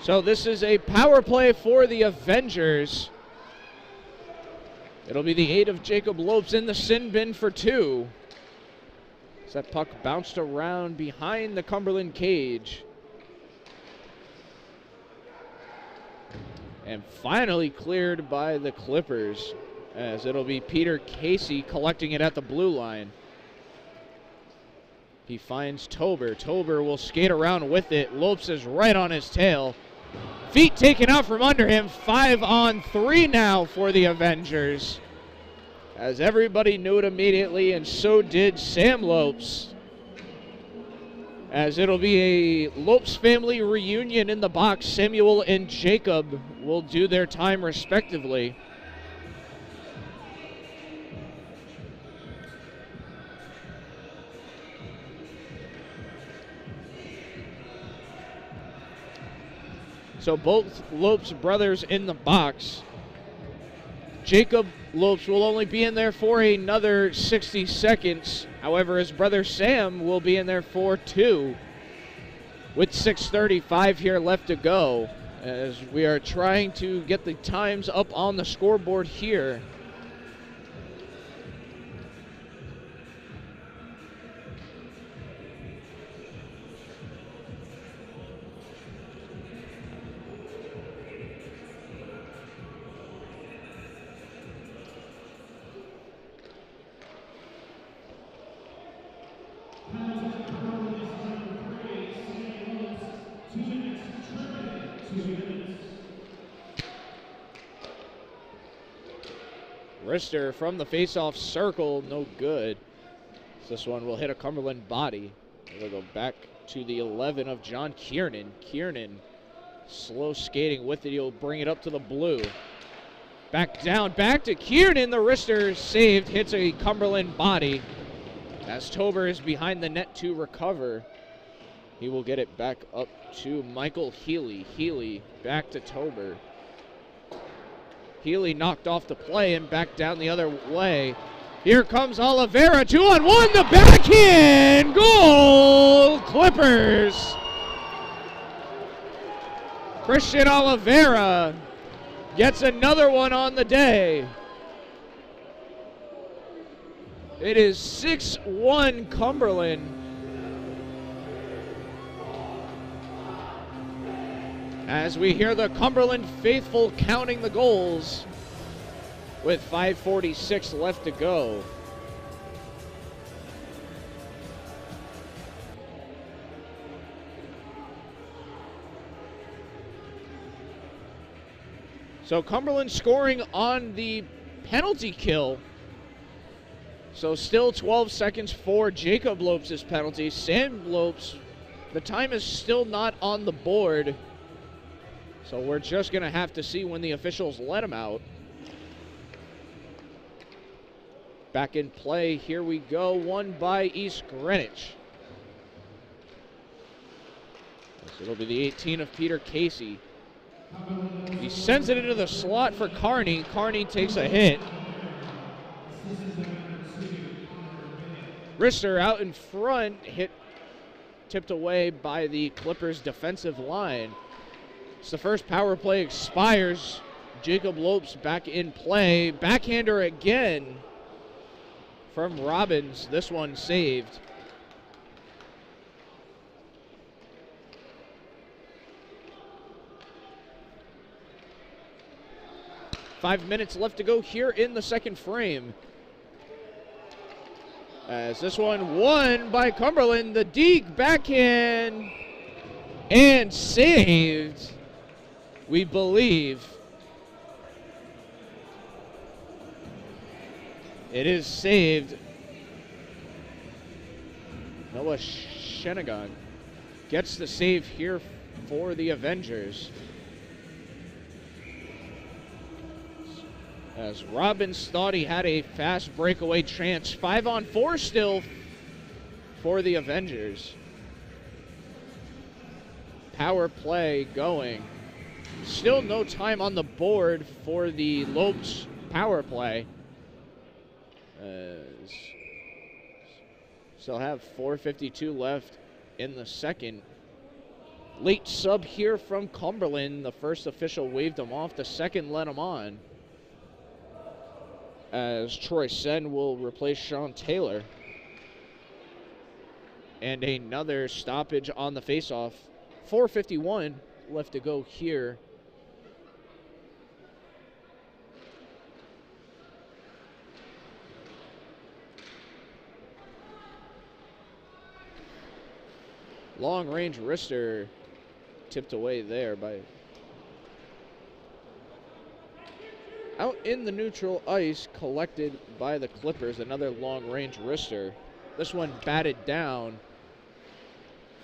So this is a power play for the Avengers. It'll be the 8 of Jacob Lopes in the sin bin for 2. As that puck bounced around behind the Cumberland cage. And finally cleared by the Clippers, as it'll be Peter Casey collecting it at the blue line. He finds Tober. Tober will skate around with it. Lopes is right on his tail. Feet taken out from under him. 5-on-3 now for the Avengers, as everybody knew it immediately, and so did Sam Lopes. As it'll be a Lopes family reunion in the box. Samuel and Jacob will do their time respectively. So both Lopes brothers in the box. Jacob Lopes will only be in there for another 60 seconds. However, his brother Sam will be in there for 2. With 6:35 here left to go, as we are trying to get the times up on the scoreboard here. Rister from the face-off circle, no good. So this one will hit a Cumberland body. It'll go back to the 11 of John Kiernan. Kiernan, slow skating with it. He'll bring it up to the blue. Back down, back to Kiernan. The wrister saved, hits a Cumberland body. As Tober is behind the net to recover. He will get it back up to Michael Healy. Healy back to Tober. Healy knocked off the play and back down the other way. Here comes Oliveira, 2-on-1, the backhand, goal, Clippers. Christian Oliveira gets another one on the day. It is 6-1 Cumberland. As we hear the Cumberland faithful counting the goals with 5:46 left to go. So Cumberland scoring on the penalty kill. So still 12 seconds for Jacob Lopes' penalty. Sam Lopes, the time is still not on the board. So we're just going to have to see when the officials let him out. Back in play, here we go, won by East Greenwich. It'll be the 18 of Peter Casey. He sends it into the slot for Carney. Carney takes a hit. Rister out in front, tipped away by the Clippers defensive line. So the first power play expires. Jacob Lopes back in play. Backhander again from Robbins. This one saved. Five minutes left to go here in the second frame. As this one won by Cumberland, the Deke backhand and saved, we believe. It is saved. Noah Shenagon gets the save here for the Avengers. As Robbins thought he had a fast breakaway chance. 5-on-4 still for the Avengers. Power play going. Still no time on the board for the Lopes power play. Still have 4:52 left in the second. Late sub here from Cumberland. The first official waved him off. The second let him on. As Troy Sen will replace Sean Taylor. And another stoppage on the faceoff. 4:51 left to go here. Long range wrister tipped away there by... Out in the neutral ice, collected by the Clippers, another long-range wrister. This one batted down.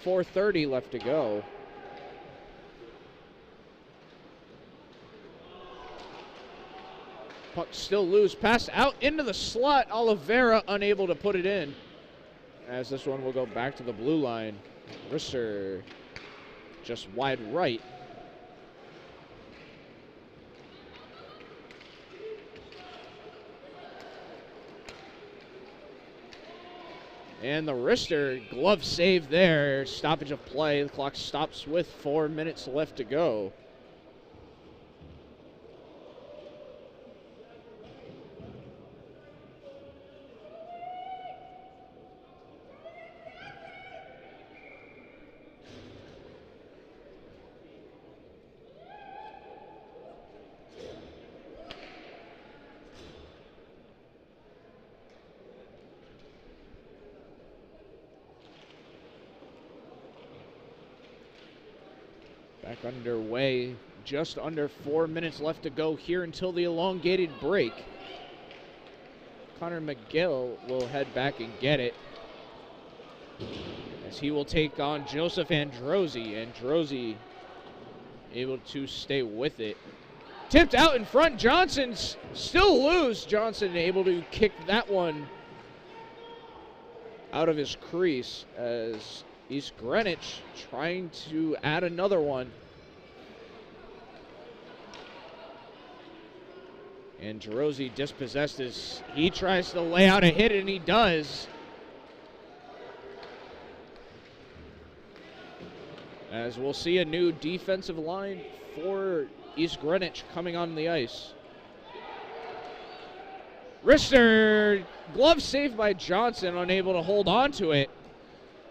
4:30 left to go. Puck still loose. Pass out into the slot. Oliveira unable to put it in. As this one will go back to the blue line. Wrister just wide right. And the wrister glove save there. Stoppage of play. The clock stops with 4 minutes left to go. Back underway, just under 4 minutes left to go here until the elongated break. Connor McGill will head back and get it, as he will take on Joseph Androzzi. Androzzi able to stay with it. Tipped out in front, Johnson's still loose. Johnson able to kick that one out of his crease, as East Greenwich trying to add another one. And Jerozzi dispossessed as he tries to lay out a hit, and he does. As we'll see a new defensive line for East Greenwich coming on the ice. Rister, glove saved by Johnson, unable to hold on to it.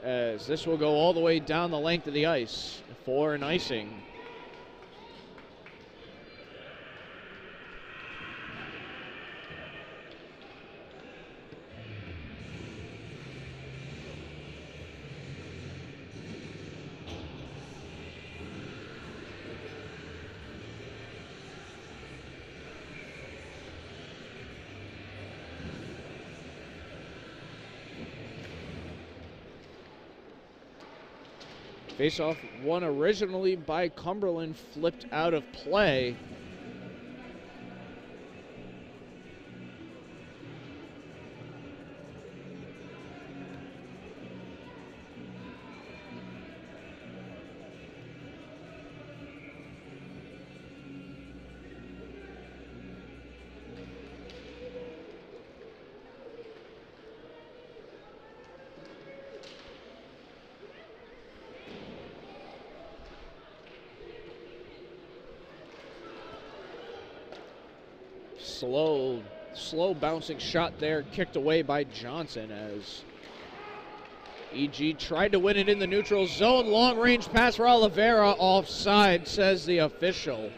As this will go all the way down the length of the ice for an icing. Face-off won originally by Cumberland, flipped out of play. Slow bouncing shot there, kicked away by Johnson as EG tried to win it in the neutral zone. Long range pass for Oliveira, offside, says the official.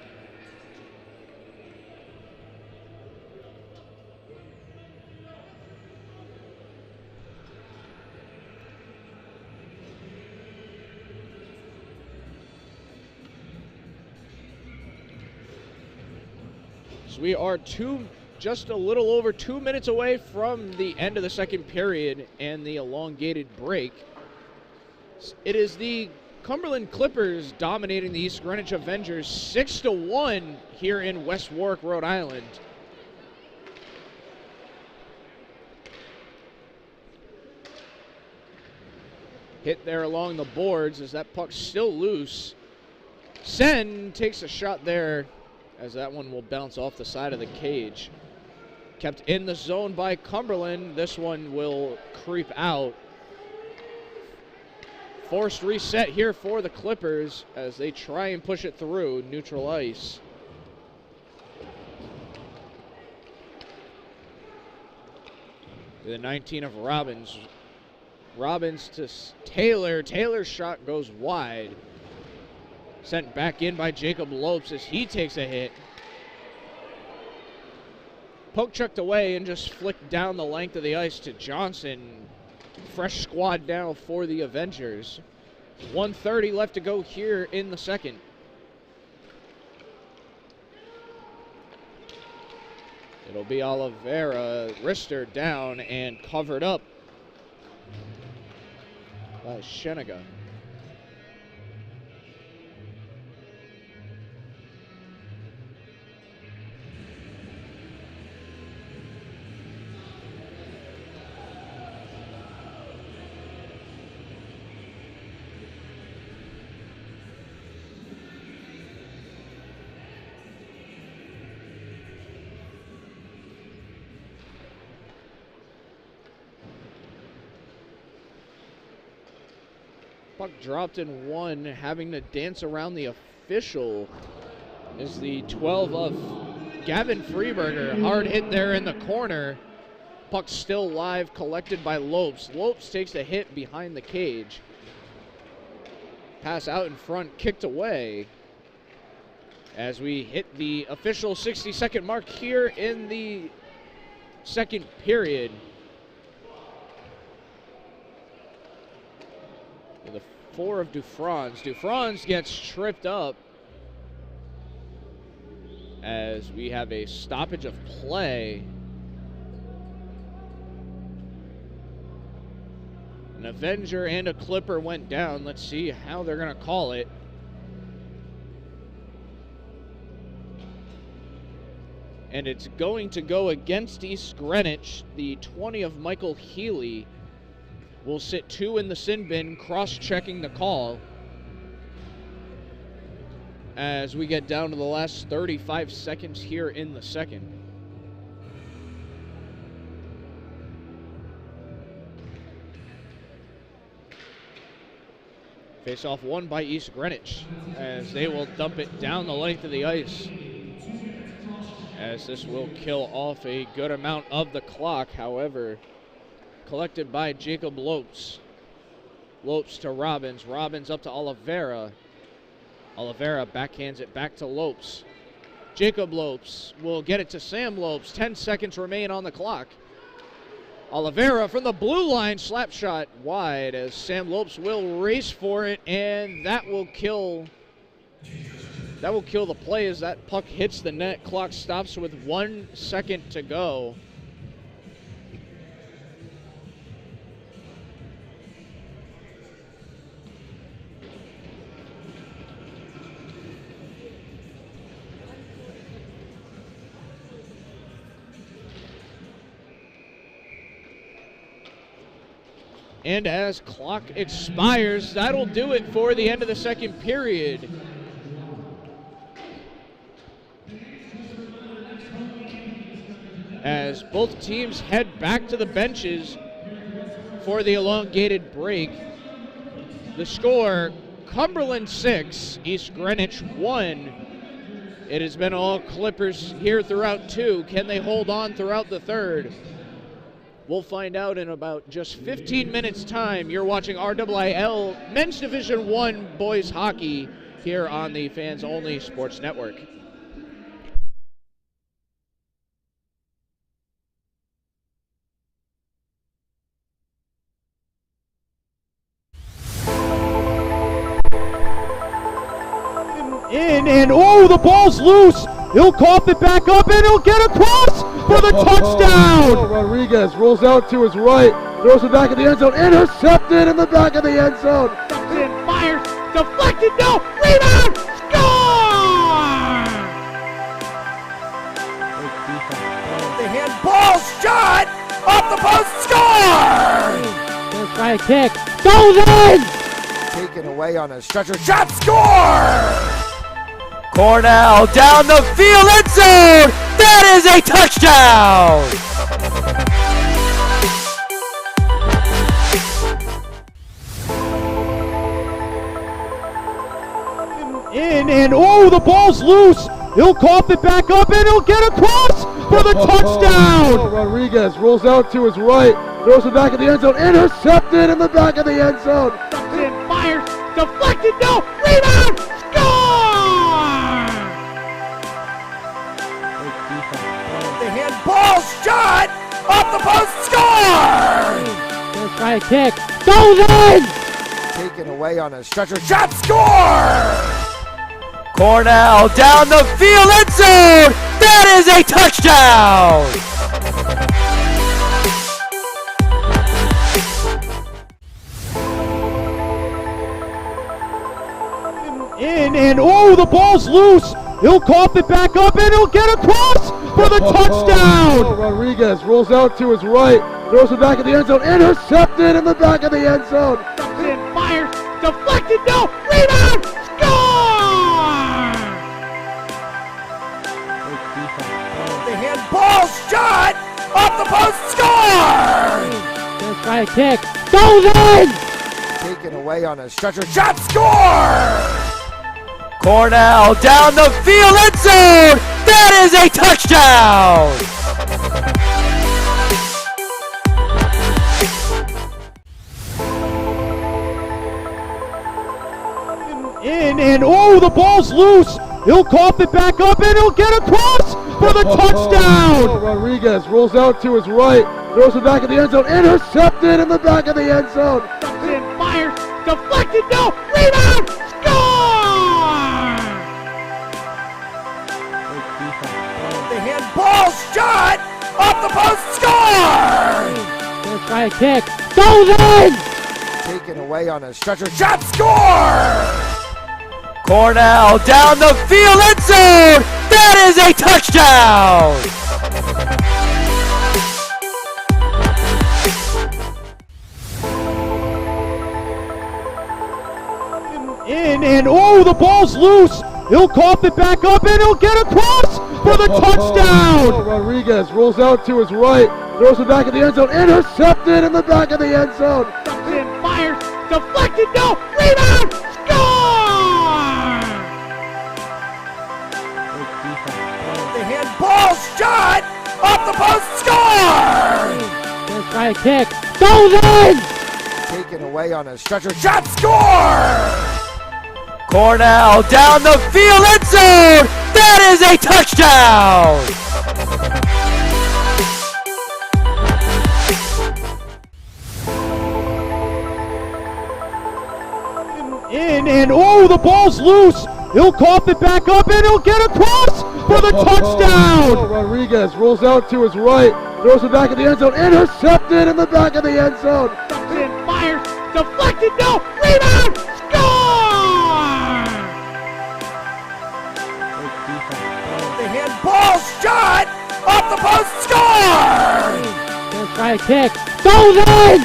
So we are just a little over 2 minutes away from the end of the second period and the elongated break. It is the Cumberland Clippers dominating the East Greenwich Avengers 6-1 here in West Warwick, Rhode Island. Hit there along the boards as that puck's still loose. Sen takes a shot there as that one will bounce off the side of the cage. Kept in the zone by Cumberland. This one will creep out. Forced reset here for the Clippers as they try and push it through neutral ice. The 19 of Robbins. Robbins to Taylor. Taylor's shot goes wide. Sent back in by Jacob Lopes as he takes a hit. Poke checked away and just flicked down the length of the ice to Johnson. Fresh squad now for the Avengers. 1:30 left to go here in the second. It'll be Oliveira. Rister down and covered up by Sheniga. Puck dropped in one, having to dance around the official is the 12 of Gavin Freeberger. Hard hit there in the corner. Puck still live, collected by Lopes. Lopes takes a hit behind the cage. Pass out in front, kicked away. As we hit the official 60-second mark here in the second period. The 4 of Dufrance. Dufrance gets tripped up as we have a stoppage of play. An Avenger and a Clipper went down. Let's see how they're going to call it. And it's going to go against East Greenwich. The 20 of Michael Healy will sit 2 in the sin bin, cross-checking the call as we get down to the last 35 seconds here in the second. Face-off won by East Greenwich as they will dump it down the length of the ice. As this will kill off a good amount of the clock, however, collected by Jacob Lopes. Lopes to Robbins. Robbins up to Oliveira. Oliveira backhands it back to Lopes. Jacob Lopes will get it to Sam Lopes. 10 seconds remain on the clock. Oliveira from the blue line, slap shot wide as Sam Lopes will race for it, and that will kill the play as that puck hits the net. Clock stops with 1 second to go. And as clock expires, that'll do it for the end of the second period. As both teams head back to the benches for the elongated break. The score, Cumberland 6, East Greenwich 1. It has been all Clippers here throughout 2. Can they hold on throughout the third? We'll find out in about just 15 minutes' time. You're watching RWIL Men's Division 1 Boys Hockey here on the Fans Only Sports Network. And oh, the ball's loose. He'll cough it back up, and he'll get across for the touchdown. Rodriguez rolls out to his right, throws it back in the end zone, intercepted in the back of the end zone. And fires, deflected, no, rebound, score! The handball shot off the post, score! First try kick, goes in! Taken away on a stretcher, shot, score! Cornell down the field, end zone! That is a touchdown! And oh, the ball's loose. He'll cough it back up, and he'll get across for the touchdown. Rodriguez rolls out to his right, throws it back in the end zone, intercepted in the back of the end zone. And fires, deflected, no, rebound, score! The handball shot off the post, score! First try kick, goes in! Taken away on a stretcher, shot, score! Cornell down the field, end zone! That is a touchdown! And oh, the ball's loose. He'll cough it back up, and he'll get across for the touchdown. Rodriguez rolls out to his right, throws it back in the end zone, intercepted in the back of the end zone. And fires, deflected, no, rebound, score! The handball shot off the post, score! First try kick, goes in! Taken away on a stretcher, shot, score! Cornell down the field, end zone! That is a touchdown! And oh, the ball's loose. He'll cough it back up, and he'll get across for the touchdown. Rodriguez rolls out to his right, throws it back in the end zone, intercepted in the back of the end zone. And fires, deflected, no, rebound, score! The handball shot off the post, score! First try kick, goes in! Taken away on a stretcher, shot, score! Cornell down the field, end zone! That is a touchdown! And oh, the ball's loose. He'll cough it back up, and he'll get across for the touchdown. Rodriguez rolls out to his right, throws it back in the end zone, intercepted in the back of the end zone. And fires, deflected, no, rebound, The handball shot off the post, score! Gonna try a kick. Goes in! Taken away on a stretcher, shot, score! Cornell down the field, end zone! That is a touchdown! In and oh, the ball's loose. He'll cough it back up and he'll get across for the touchdown. Rodriguez rolls out to his right, throws it back in the end zone, intercepted in the back of the end zone. And fires. Deflected. No. Rebound. Score! The handball shot off the post, score! Gonna try a kick. Goes in!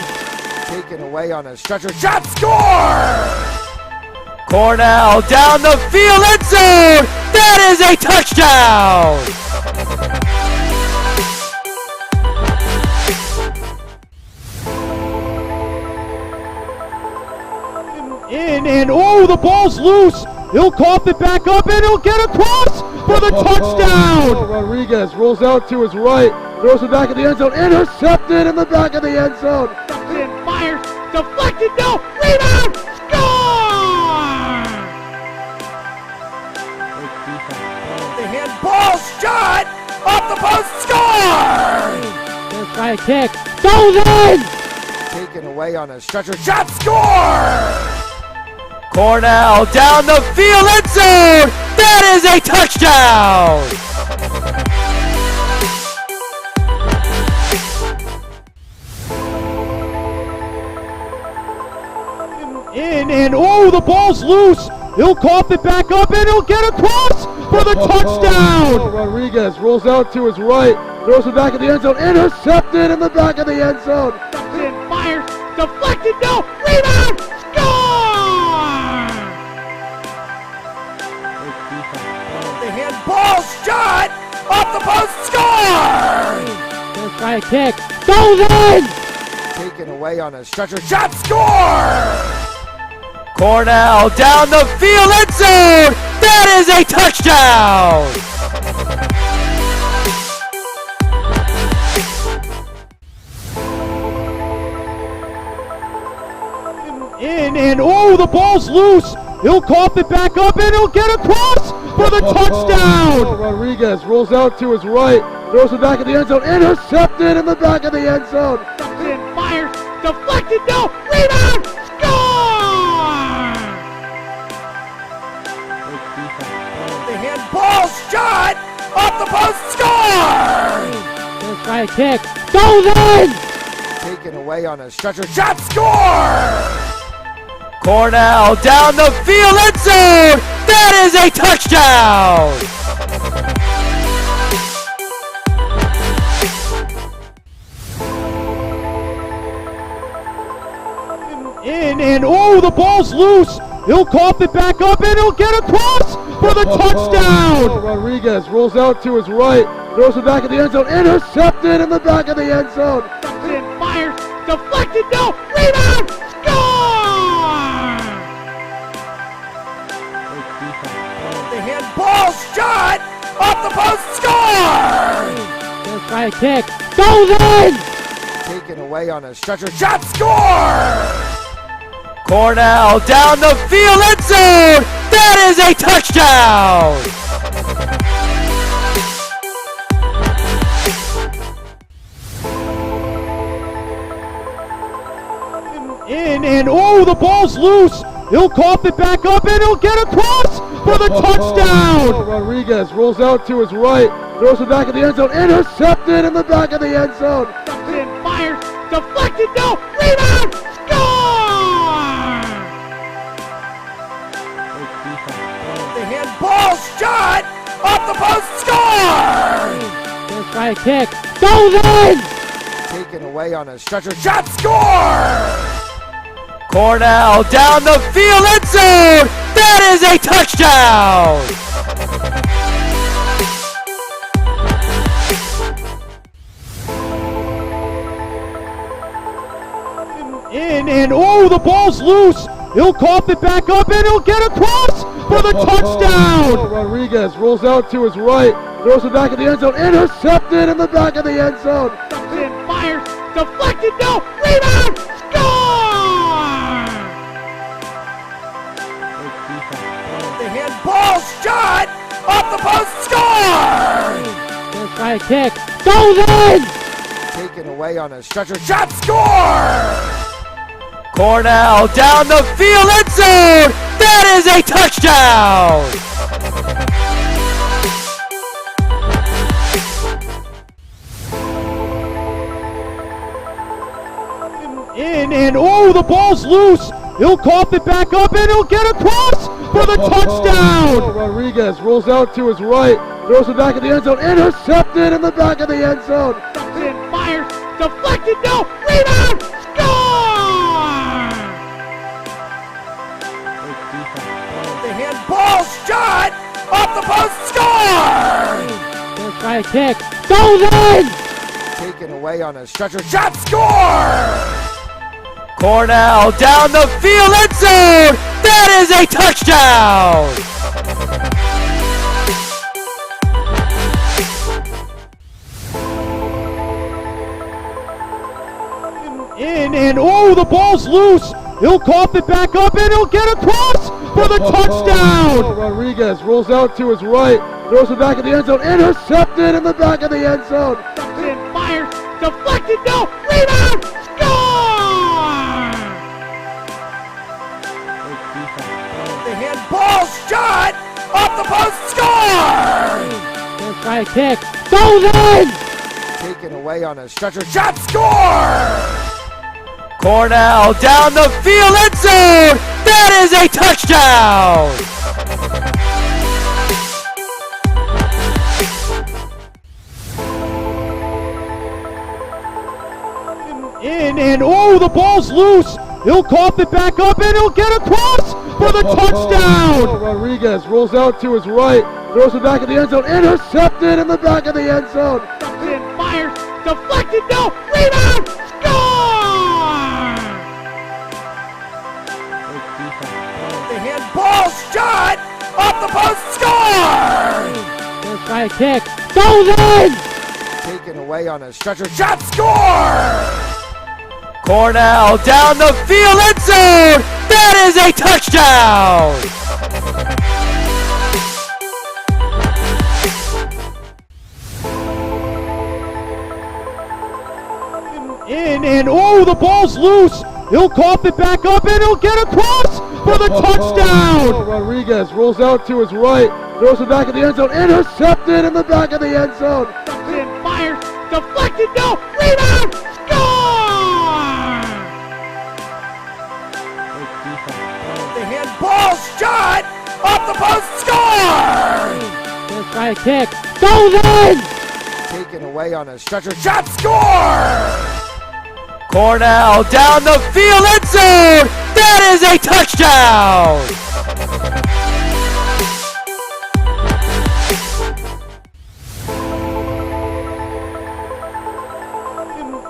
Taken away on a stretcher, shot, score! Cornell down the field, end zone! That is a touchdown! In and oh, the ball's loose. He'll cough it back up and he'll get across for the touchdown. Rodriguez rolls out to his right, throws it back in the end zone, intercepted in the back of the end zone. And fires. Deflected. No. Rebound. Score! The handball shot off the post, score! Gonna try a kick. Goes in! Taken away on a stretcher, shot, score! Cornell down the field, end zone! That is a touchdown! In and oh, the ball's loose. He'll cough it back up and he'll get across for the touchdown. Rodriguez rolls out to his right, throws it back in the end zone, intercepted in the back of the end zone. And fires. Deflected. No. Rebound. Score! The handball shot off the post, score! Gonna try a kick. Goes in! Taken away on a stretcher, shot, score! Cornell down the field, end zone! That is a touchdown! In and oh, the ball's loose. He'll cough it back up and he'll get across for the touchdown. Rodriguez rolls out to his right, throws it back in the end zone, intercepted in the back of the end zone. And fires. Deflected. No. Rebound. Score! The handball shot off the post, score! Gonna try a kick. Goes in! Taken away on a stretcher, shot, score! Cornell down the field, end zone! That is a touchdown! In and oh, the ball's loose. He'll cough it back up and he'll get across for the touchdown. Rodriguez rolls out to his right, throws it back in the end zone, intercepted in the back of the end zone. And fires. Deflected. No. Rebound. Score! The handball shot off the post, score! Gonna try a kick. Goes in! Taken away on a stretcher, shot, score! Cornell down the field, end zone! That is a touchdown! In and oh, the ball's loose. He'll cough it back up and he'll get across for the touchdown. Rodriguez rolls out to his right, throws it back in the end zone, intercepted in the back of the end zone. And fires. Deflected. No. Rebound. Score! The handball shot off the post, score! Gonna try a kick. Goes in! Taken away on a stretcher, shot, score! Cornell down the field, end zone! That is a touchdown! In and oh, the ball's loose. He'll cough it back up and he'll get across for the touchdown. Rodriguez rolls out to his right, throws it back in the end zone, intercepted in the back of the end zone. Fires, deflected, no, rebound, score! The handball shot off the post, score! Gonna try a kick, goes in! Taken away on a stretcher, shot, score! Cornell down the field, end zone! That is a touchdown! In and oh, the ball's loose. He'll cough it back up and he'll get across for the touchdown. Rodriguez rolls out to his right, throws it back in the end zone, intercepted in the back of the end zone. Fires, deflected, no, rebound, score! The handball shot off the post, score! Gonna try a kick, goes in! Taken away on a stretcher, shot, score! Cornell down the field, end zone! That is a touchdown! In and oh, the ball's loose. He'll cough it back up and he'll get across for the touchdown. Rodriguez rolls out to his right, throws it back in the end zone, intercepted in the back of the end zone. Fires, deflected, no, rebound, score! The handball shot off the post, score! Gonna try a kick, goes in! Taken away on a stretcher, shot, score! Cornell down the field, end zone! That is a touchdown! In and oh, the ball's loose. He'll cough it back up and he'll get across for the touchdown. Rodriguez rolls out to his right, throws it back in the end zone, intercepted in the back of the end zone. Fires, deflected, no, rebound, score! The handball shot off the post, score! Gonna try a kick, goes in! Taken away on a stretcher, shot, score! Cornell down the field, end zone! That is a touchdown! In and oh, the ball's loose. He'll cough it back up and he'll get across for the touchdown. Rodriguez rolls out to his right, throws it back in the end zone, intercepted in the back of the end zone. Fires, deflected, no, rebound, score! The handball shot off the post, score! Gonna try a kick, goes in! Taken away on a stretcher, shot, score! Cornell down the field, end zone! That is a touchdown!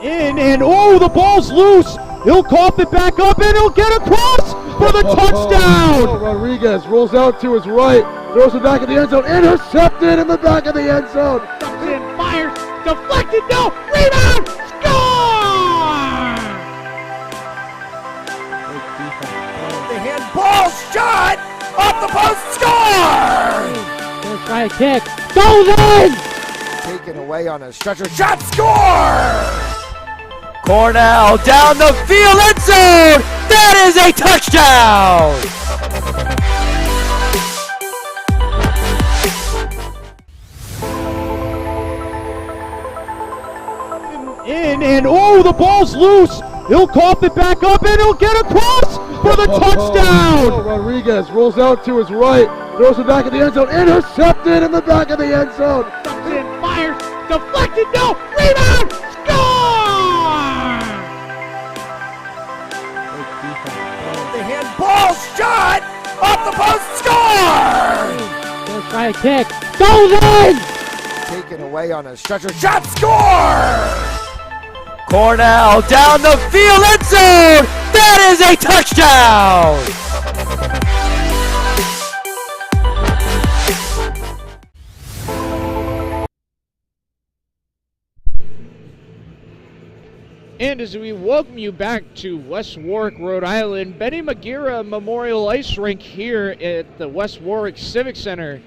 In and oh, the ball's loose. He'll cough it back up and he'll get across for the touchdown. Rodriguez rolls out to his right, throws it back in the end zone, intercepted in the back of the end zone. Fires, deflected, no, rebound, score! The handball shot off the post, score! Gonna try a kick, goes in! Taken away on a stretcher, shot, score! Cornell down the field, end zone! That is a touchdown! In and oh, the ball's loose. He'll cough it back up and he'll get across for the touchdown. Rodriguez rolls out to his right, throws it back in the end zone, intercepted in the back of the end zone. Fires, deflected, no, rebound, score! The handball shot off the post, score! Gonna try a kick, goes in! Taken away on a stretcher, shot, score! Cornell down the field, end zone! That is a touchdown! And as we welcome you back to West Warwick, Rhode Island, Benny McGeera Memorial Ice Rink here at the West Warwick Civic Center,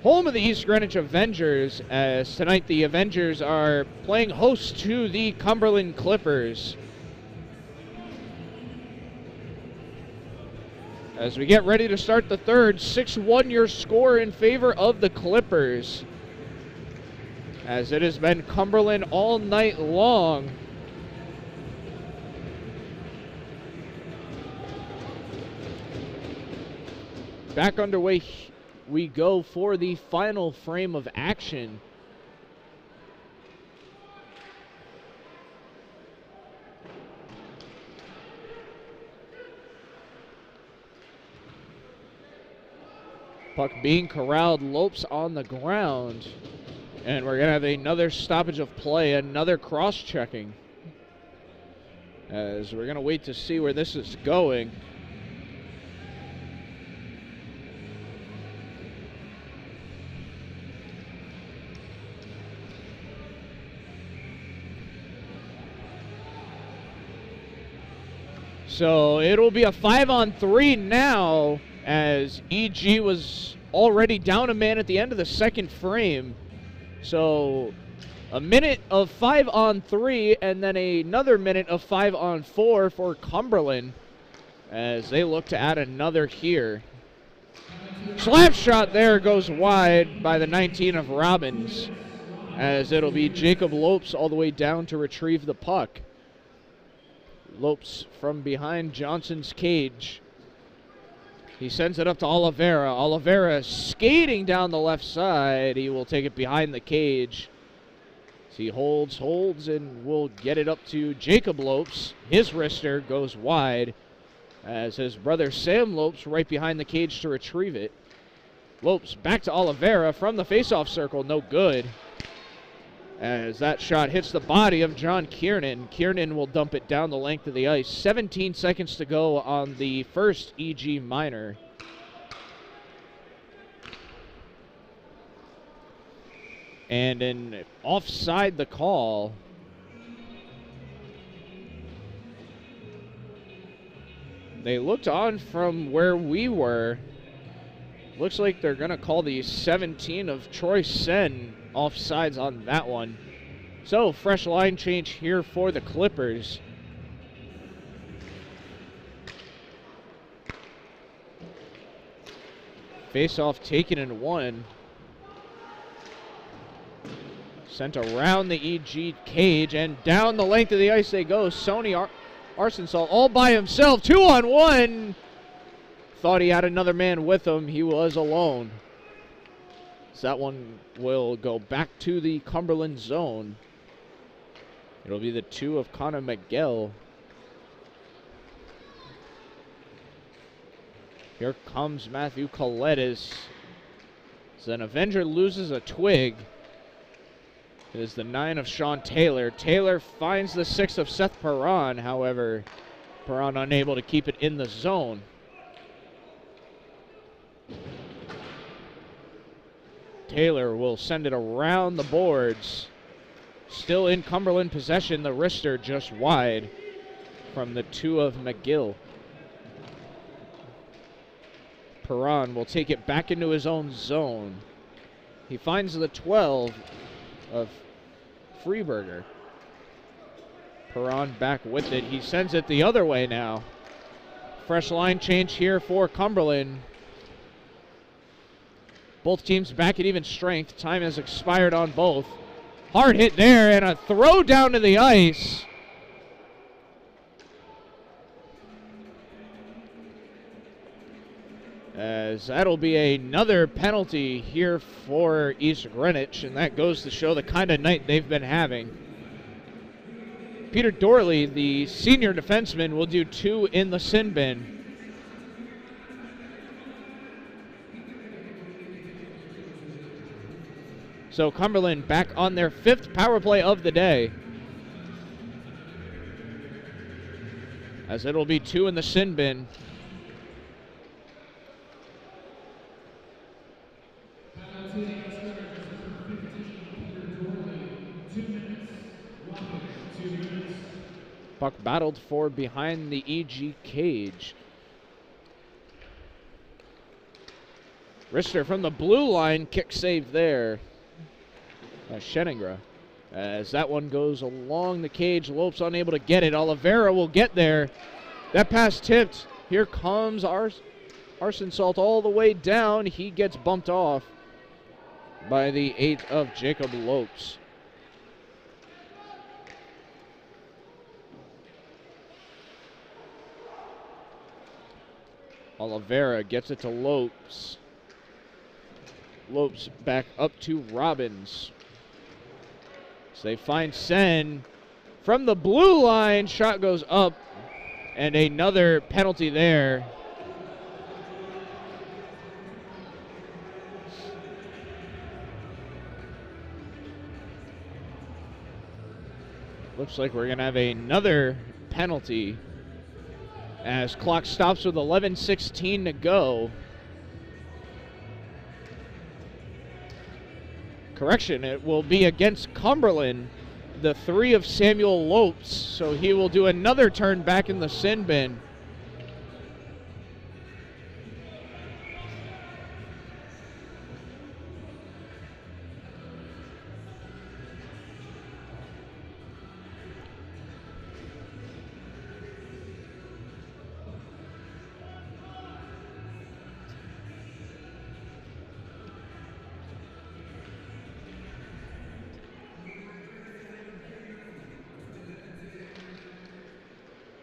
home of the East Greenwich Avengers, as tonight the Avengers are playing host to the Cumberland Clippers. As we get ready to start the third, 6-1 your score in favor of the Clippers, as it has been Cumberland all night long. Back underway we go for the final frame of action. Puck being corralled, Lopes on the ground. And we're going to have another stoppage of play, another cross-checking, as we're going to wait to see where this is going. So it'll be a 5-on-3 now, as EG was already down a man at the end of the second frame. So a minute of 5-on-3 and then another minute of 5-on-4 for Cumberland, as they look to add another here. Slap shot there goes wide by the 19 of Robbins, as it'll be Jacob Lopes all the way down to retrieve the puck. Lopes from behind Johnson's cage. He sends it up to Oliveira. Oliveira skating down the left side. He will take it behind the cage. So he holds, and will get it up to Jacob Lopes. His wrister goes wide, as his brother Sam Lopes right behind the cage to retrieve it. Lopes back to Oliveira from the faceoff circle. No good, as that shot hits the body of John Kiernan. Kiernan will dump it down the length of the ice. 17 seconds to go on the first EG minor. And an offside the call. They looked on from where we were. Looks like they're going to call the 17 of Troy Sen offsides on that one. So, fresh line change here for the Clippers. Face-off taken in one. Sent around the EG cage, and down the length of the ice they go. Sony Arsenal all by himself. 2-on-1. Thought he had another man with him. He was alone. So that one will go back to the Cumberland zone. It'll be the 2 of Connor Miguel. Here comes Matthew Colettis. So an Avenger loses a twig. It is the 9 of Sean Taylor. Taylor finds the 6 of Seth Perron. However, Perron unable to keep it in the zone. Taylor will send it around the boards. Still in Cumberland possession, the wrister just wide from the 2 of McGill. Perron will take it back into his own zone. He finds the 12 of Freeberger. Perron back with it. He sends it the other way now. Fresh line change here for Cumberland. Both teams back at even strength. Time has expired on both. Hard hit there, and a throw down to the ice. As that'll be another penalty here for East Greenwich, and that goes to show the kind of night they've been having. Peter Dorley, the senior defenseman, will do 2 in the sin bin. So Cumberland back on their 5th power play of the day, as it'll be 2 in the sin bin. Puck battled for behind the EG cage. Rister from the blue line, kick save there. Scheningra. As that one goes along the cage, Lopes unable to get it. Oliveira will get there. That pass tipped. Here comes Arson Salt all the way down. He gets bumped off by the 8 of Jacob Lopes. Oliveira gets it to Lopes. Lopes back up to Robbins. So they find Sen from the blue line. Shot goes up, and another penalty there. Looks like we're going to have another penalty as clock stops with 11:16 to go. Correction, it will be against Cumberland, the 3 of Samuel Lopes, so he will do another turn back in the sin bin.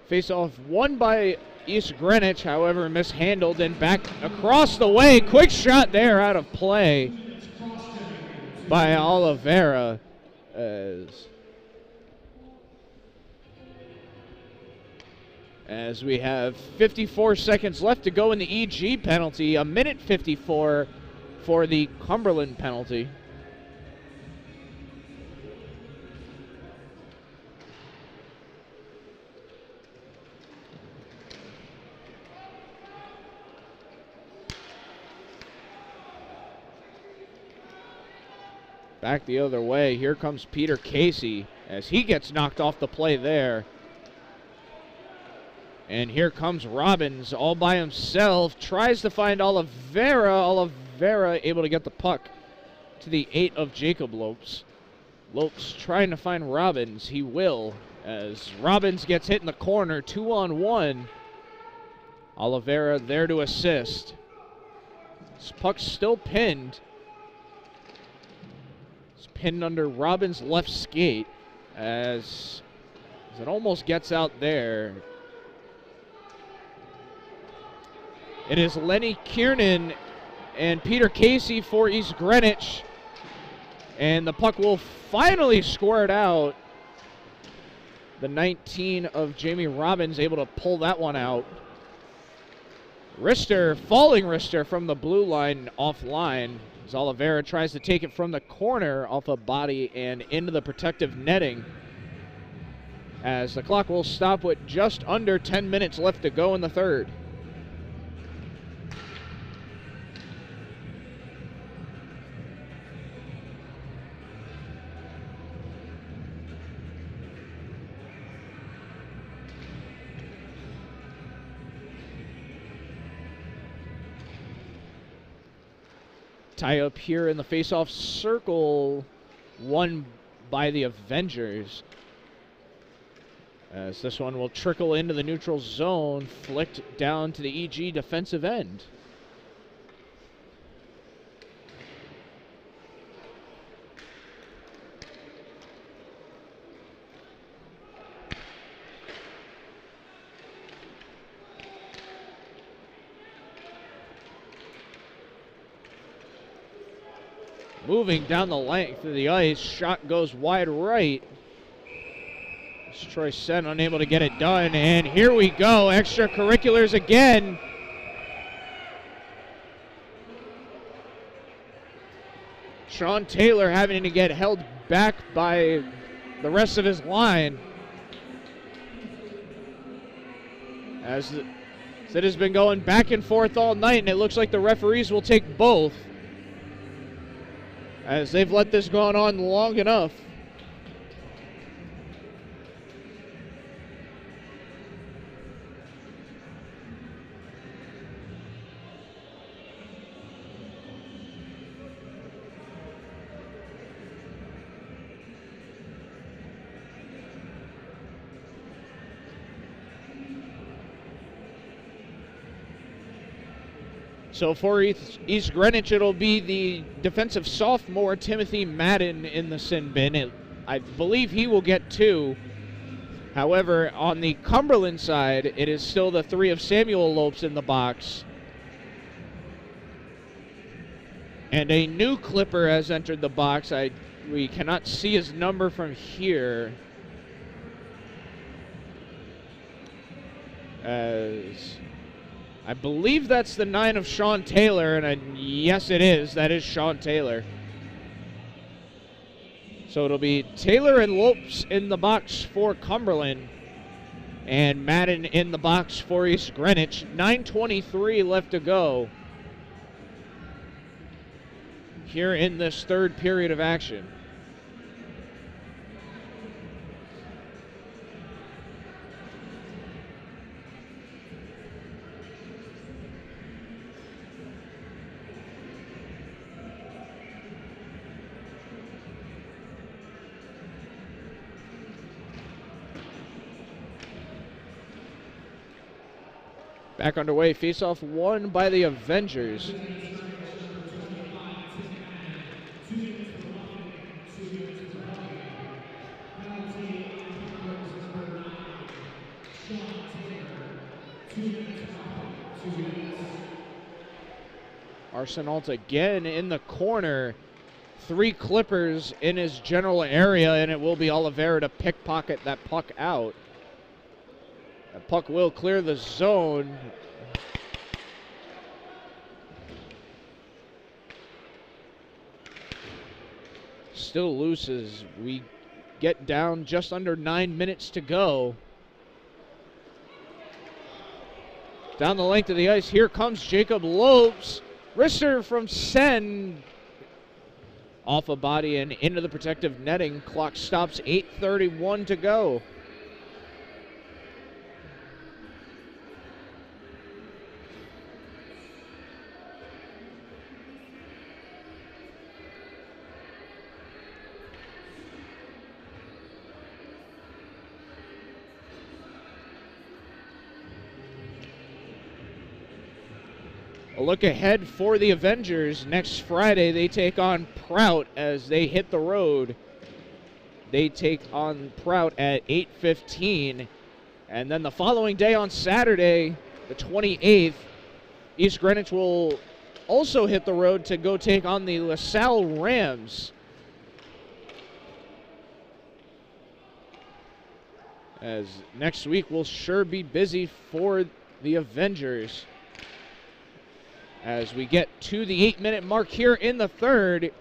Face-off won by East Greenwich, however, mishandled and back across the way. Quick shot there out of play by Oliveira. As we have 54 seconds left to go in the EG penalty, a minute 54 for the Cumberland penalty. Back the other way. Here comes Peter Casey as he gets knocked off the play there. And here comes Robbins all by himself. Tries to find Oliveira. Oliveira able to get the puck to the 8 of Jacob Lopes. Lopes trying to find Robbins. He will as Robbins gets hit in the corner. 2-on-1. Oliveira there to assist. This puck's still pinned. Pinned under Robbins' left skate as it almost gets out there. It is Lenny Kiernan and Peter Casey for East Greenwich. And the puck will finally squirt out. The 19 of Jamie Robbins able to pull that one out. Falling Rister from the blue line offline. As Oliveira tries to take it from the corner off a body and into the protective netting. As the clock will stop with just under 10 minutes left to go in the third. Tie up here in the face-off circle, won by the Avengers. As this one will trickle into the neutral zone, flicked down to the EG defensive end. Moving down the length of the ice, shot goes wide right. Troy Sen unable to get it done, and here we go, extracurriculars again. Sean Taylor having to get held back by the rest of his line. As it has been going back and forth all night, and it looks like the referees will take both, as they've let this go on long enough. So for East Greenwich, it'll be the defensive sophomore Timothy Madden in the sin bin. I believe he will get 2. However, on the Cumberland side, it is still the 3 of Samuel Lopes in the box. And a new Clipper has entered the box. We cannot see his number from here. As I believe that's the 9 of Sean Taylor, and yes, it is. That is Sean Taylor. So it'll be Taylor and Lopes in the box for Cumberland, and Madden in the box for East Greenwich. 9:23 left to go here in this third period of action. Back underway, face-off won by the Avengers. Arsenault again in the corner. 3 Clippers in his general area, and it will be Oliveira to pickpocket that puck out. The puck will clear the zone. Still loose as we get down just under 9 minutes to go. Down the length of the ice, here comes Jacob Lopes. Wrister from Sen. Off a body and into the protective netting. Clock stops, 8:31 to go. A look ahead for the Avengers. Next Friday, they take on Prout as they hit the road. They take on Prout at 8:15. And then the following day on Saturday, the 28th, East Greenwich will also hit the road to go take on the LaSalle Rams. As next week will sure be busy for the Avengers. As we get to the 8-minute mark here in the third,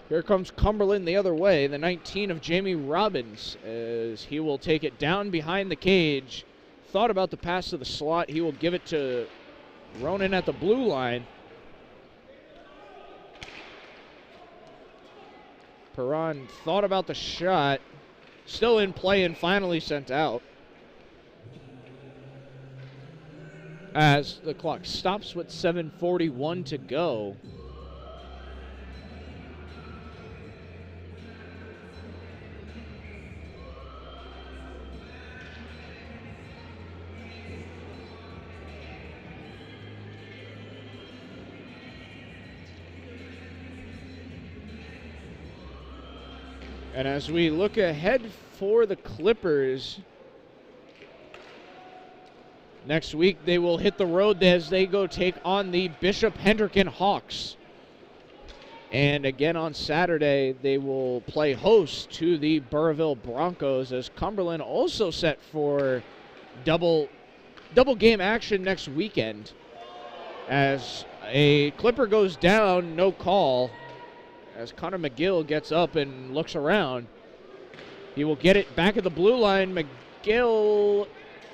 here comes Cumberland the other way, the 19 of Jamie Robbins, as he will take it down behind the cage. Thought about the pass to the slot. He will give it to Ronan at the blue line. Perron thought about the shot. Still in play and finally sent out. As the clock stops with 7:41 to go. And as we look ahead for the Clippers, next week, they will hit the road as they go take on the Bishop Hendricken Hawks. And again on Saturday, they will play host to the Burrillville Broncos, as Cumberland also set for double game action next weekend. As a Clipper goes down, no call, as Connor McGill gets up and looks around. He will get it back at the blue line. McGill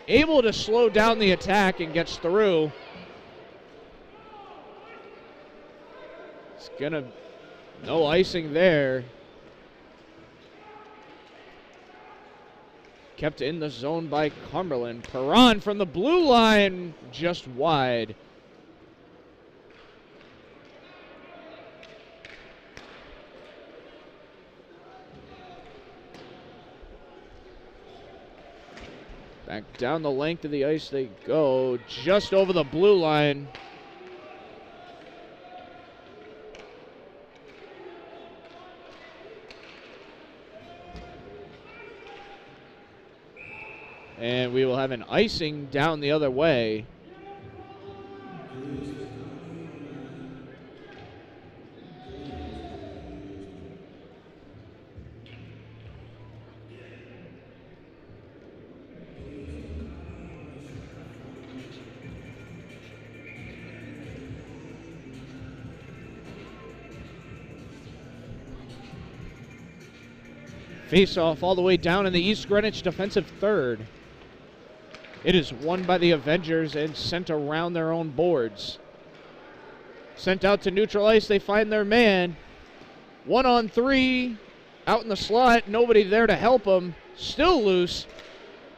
able to slow down the attack and gets through. It's gonna, no icing there. Kept in the zone by Cumberland. Perron from the blue line, just wide. Back down the length of the ice they go, just over the blue line. And we will have an icing down the other way. Face-off all the way down in the East Greenwich defensive third. It is won by the Avengers and sent around their own boards. Sent out to neutral ice, they find their man. 1-on-3, out in the slot, nobody there to help him. Still loose,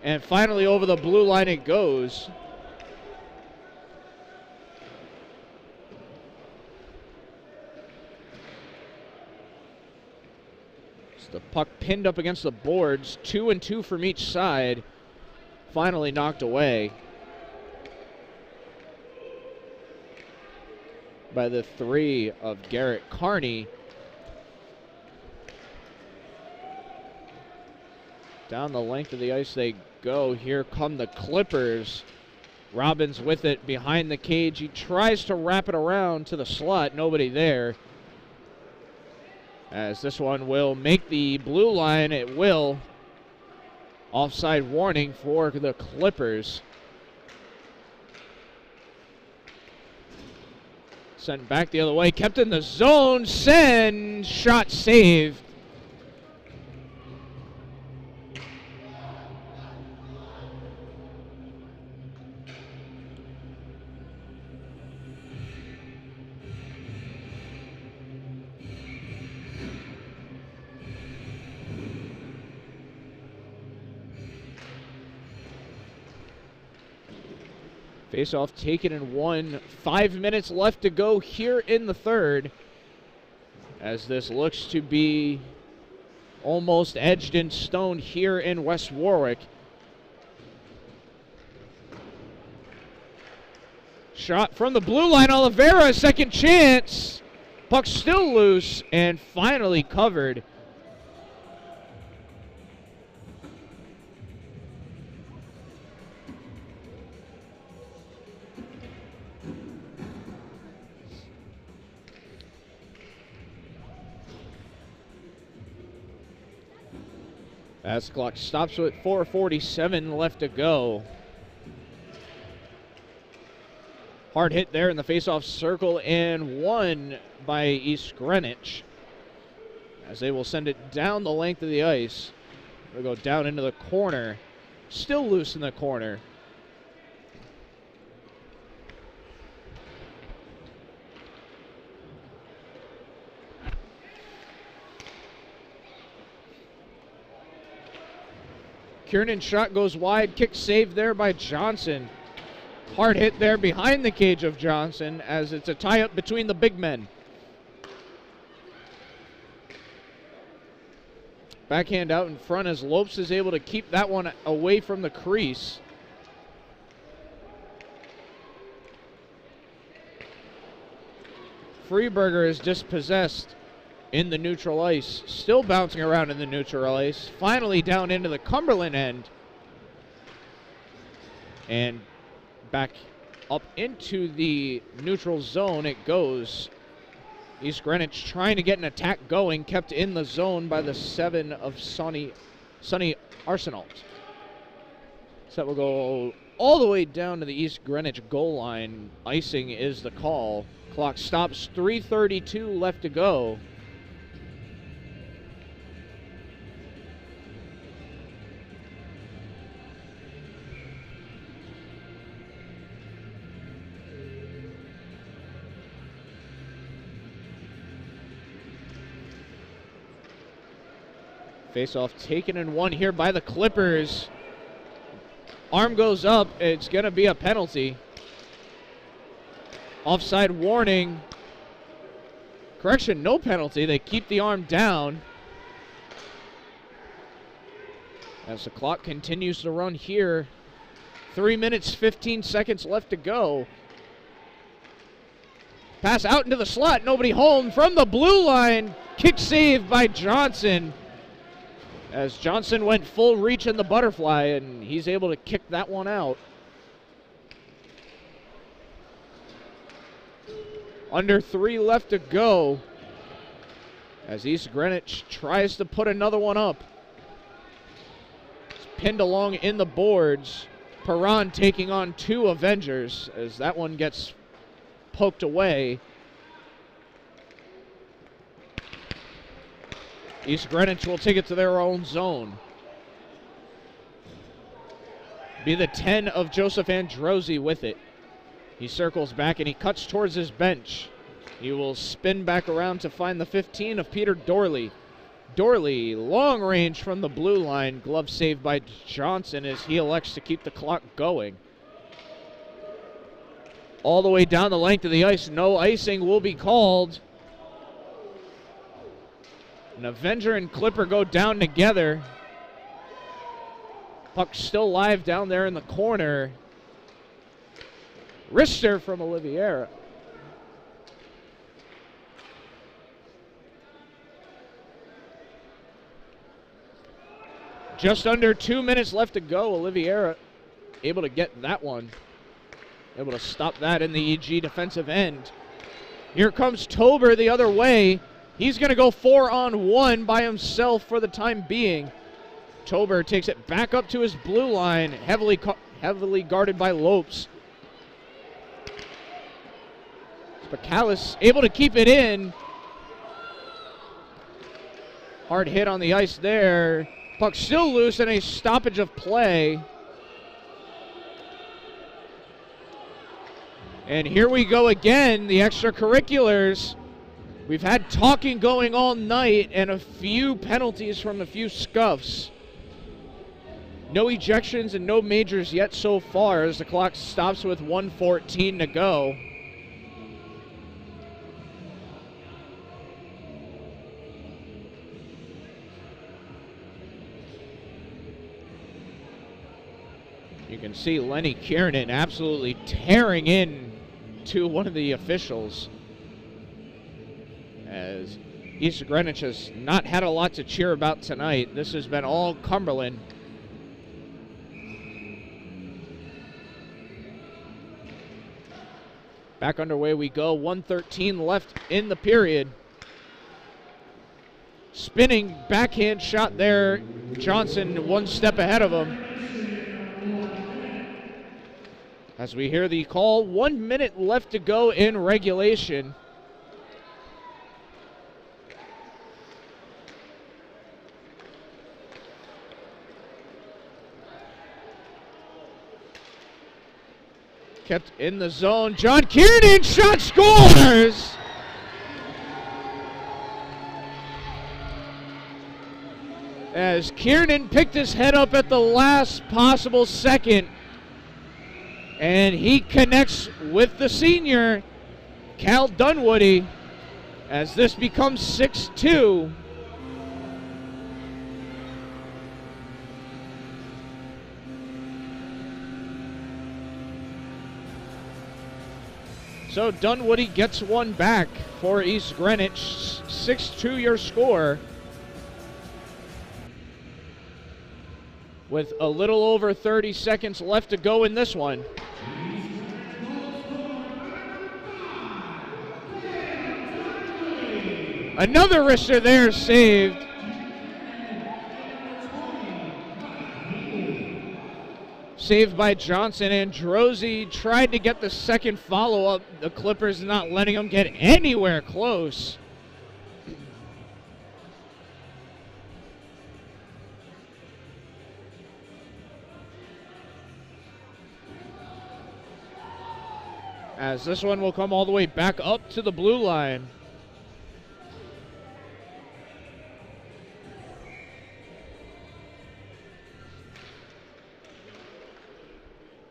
and finally over the blue line it goes. The puck pinned up against the boards, 2-2 from each side, finally knocked away by the 3 of Garrett Carney. Down the length of the ice they go. Here come the Clippers. Robbins with it behind the cage. He tries to wrap it around to the slot, nobody there. As this one will make the blue line, it will. Offside warning for the Clippers. Sent back the other way, kept in the zone, send, shot saved. Face-off taken and won. 5 minutes left to go here in the third, as this looks to be almost edged in stone here in West Warwick. Shot from the blue line, Oliveira, second chance. Puck still loose and finally covered. As the clock stops with 4:47 left to go. Hard hit there in the face-off circle and won by East Greenwich. As they will send it down the length of the ice. They'll go down into the corner. Still loose in the corner. Kiernan's shot goes wide. Kick saved there by Johnson. Hard hit there behind the cage of Johnson as it's a tie-up between the big men. Backhand out in front as Lopes is able to keep that one away from the crease. Freeberger is dispossessed in the neutral ice. Still bouncing around in the neutral ice. Finally down into the Cumberland end. And back up into the neutral zone it goes. East Greenwich trying to get an attack going, kept in the zone by the 7 of Sonny Arsenault. So that will go all the way down to the East Greenwich goal line. Icing is the call. Clock stops, 3:32 left to go. Face-off taken and won here by the Clippers. Arm goes up. It's going to be a penalty. Offside warning. Correction, no penalty. They keep the arm down. As the clock continues to run here. 3 minutes, 15 seconds left to go. Pass out into the slot. Nobody home from the blue line. Kick saved by Johnson. as Johnson went full reach in the butterfly, and he's able to kick that one out. Under 3 left to go as East Greenwich tries to put another one up. It's pinned along in the boards. Perron taking on 2 Avengers as that one gets poked away. East Greenwich will take it to their own zone. Be the 10 of Joseph Androzzi with it. He circles back and he cuts towards his bench. He will spin back around to find the 15 of Peter Dorley. Dorley, long range from the blue line. Glove saved by Johnson as he elects to keep the clock going. All the way down the length of the ice. No icing will be called. An Avenger and Clipper go down together. Puck still live down there in the corner. Wrister from Oliveira. Just under 2 minutes left to go. Oliveira able to get that one. Able to stop that in the EG defensive end. Here comes Tober the other way. He's going to go 4-on-1 by himself for the time being. Tober takes it back up to his blue line, heavily guarded by Lopes. Spakalis able to keep it in. Hard hit on the ice there. Puck still loose and a stoppage of play. And here we go again, the extracurriculars. We've had talking going all night and a few penalties from a few scuffs. No ejections and no majors yet so far as the clock stops with 1:14 to go. You can see Lenny Kiernan absolutely tearing in to one of the officials, as East Greenwich has not had a lot to cheer about tonight. This has been all Cumberland. Back underway we go. 1:13 left in the period. Spinning backhand shot there. Johnson 1 step ahead of him. As we hear the call, 1 minute left to go in regulation. Kept in the zone. John Kiernan shot, scores! As Kiernan picked his head up at the last possible second. And he connects with the senior, Cal Dunwoody, as this becomes 6-2. So Dunwoody gets one back for East Greenwich. 6-2 your score. With a little over 30 seconds left to go in this one. Another wrister there saved. Saved by Johnson. Androzzi tried to get the second follow-up. The Clippers not letting him get anywhere close. As this one will come all the way back up to the blue line.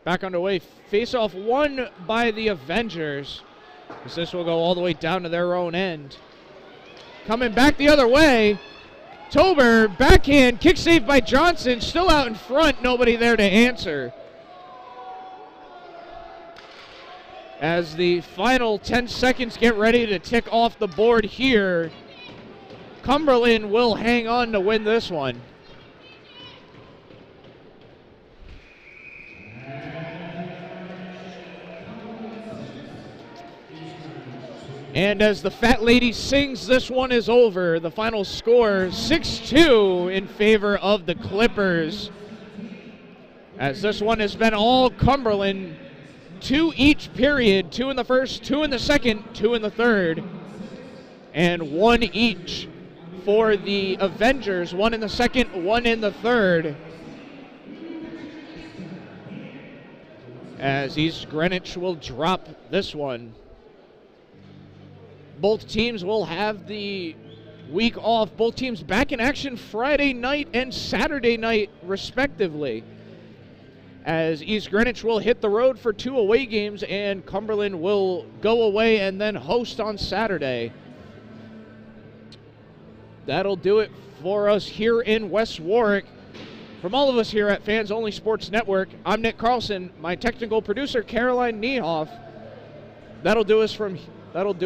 Back underway, face-off won by the Avengers. As this will go all the way down to their own end. Coming back the other way, Tober, backhand, kick saved by Johnson, still out in front, nobody there to answer. As the final 10 seconds get ready to tick off the board here, Cumberland will hang on to win this one. And as the fat lady sings, this one is over. The final score, 6-2 in favor of the Clippers. As this one has been all Cumberland, 2 each period, 2 in the first, 2 in the second, 2 in the third, and 1 each for the Avengers, 1 in the second, 1 in the third. As East Greenwich will drop this one. Both teams will have the week off. Both teams back in action Friday night and Saturday night, respectively. As East Greenwich will hit the road for 2 away games, and Cumberland will go away and then host on Saturday. That'll do it for us here in West Warwick. From all of us here at Fans Only Sports Network, I'm Nick Carlson, my technical producer, Caroline Niehoff. That'll do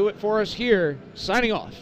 it for us here. Signing off.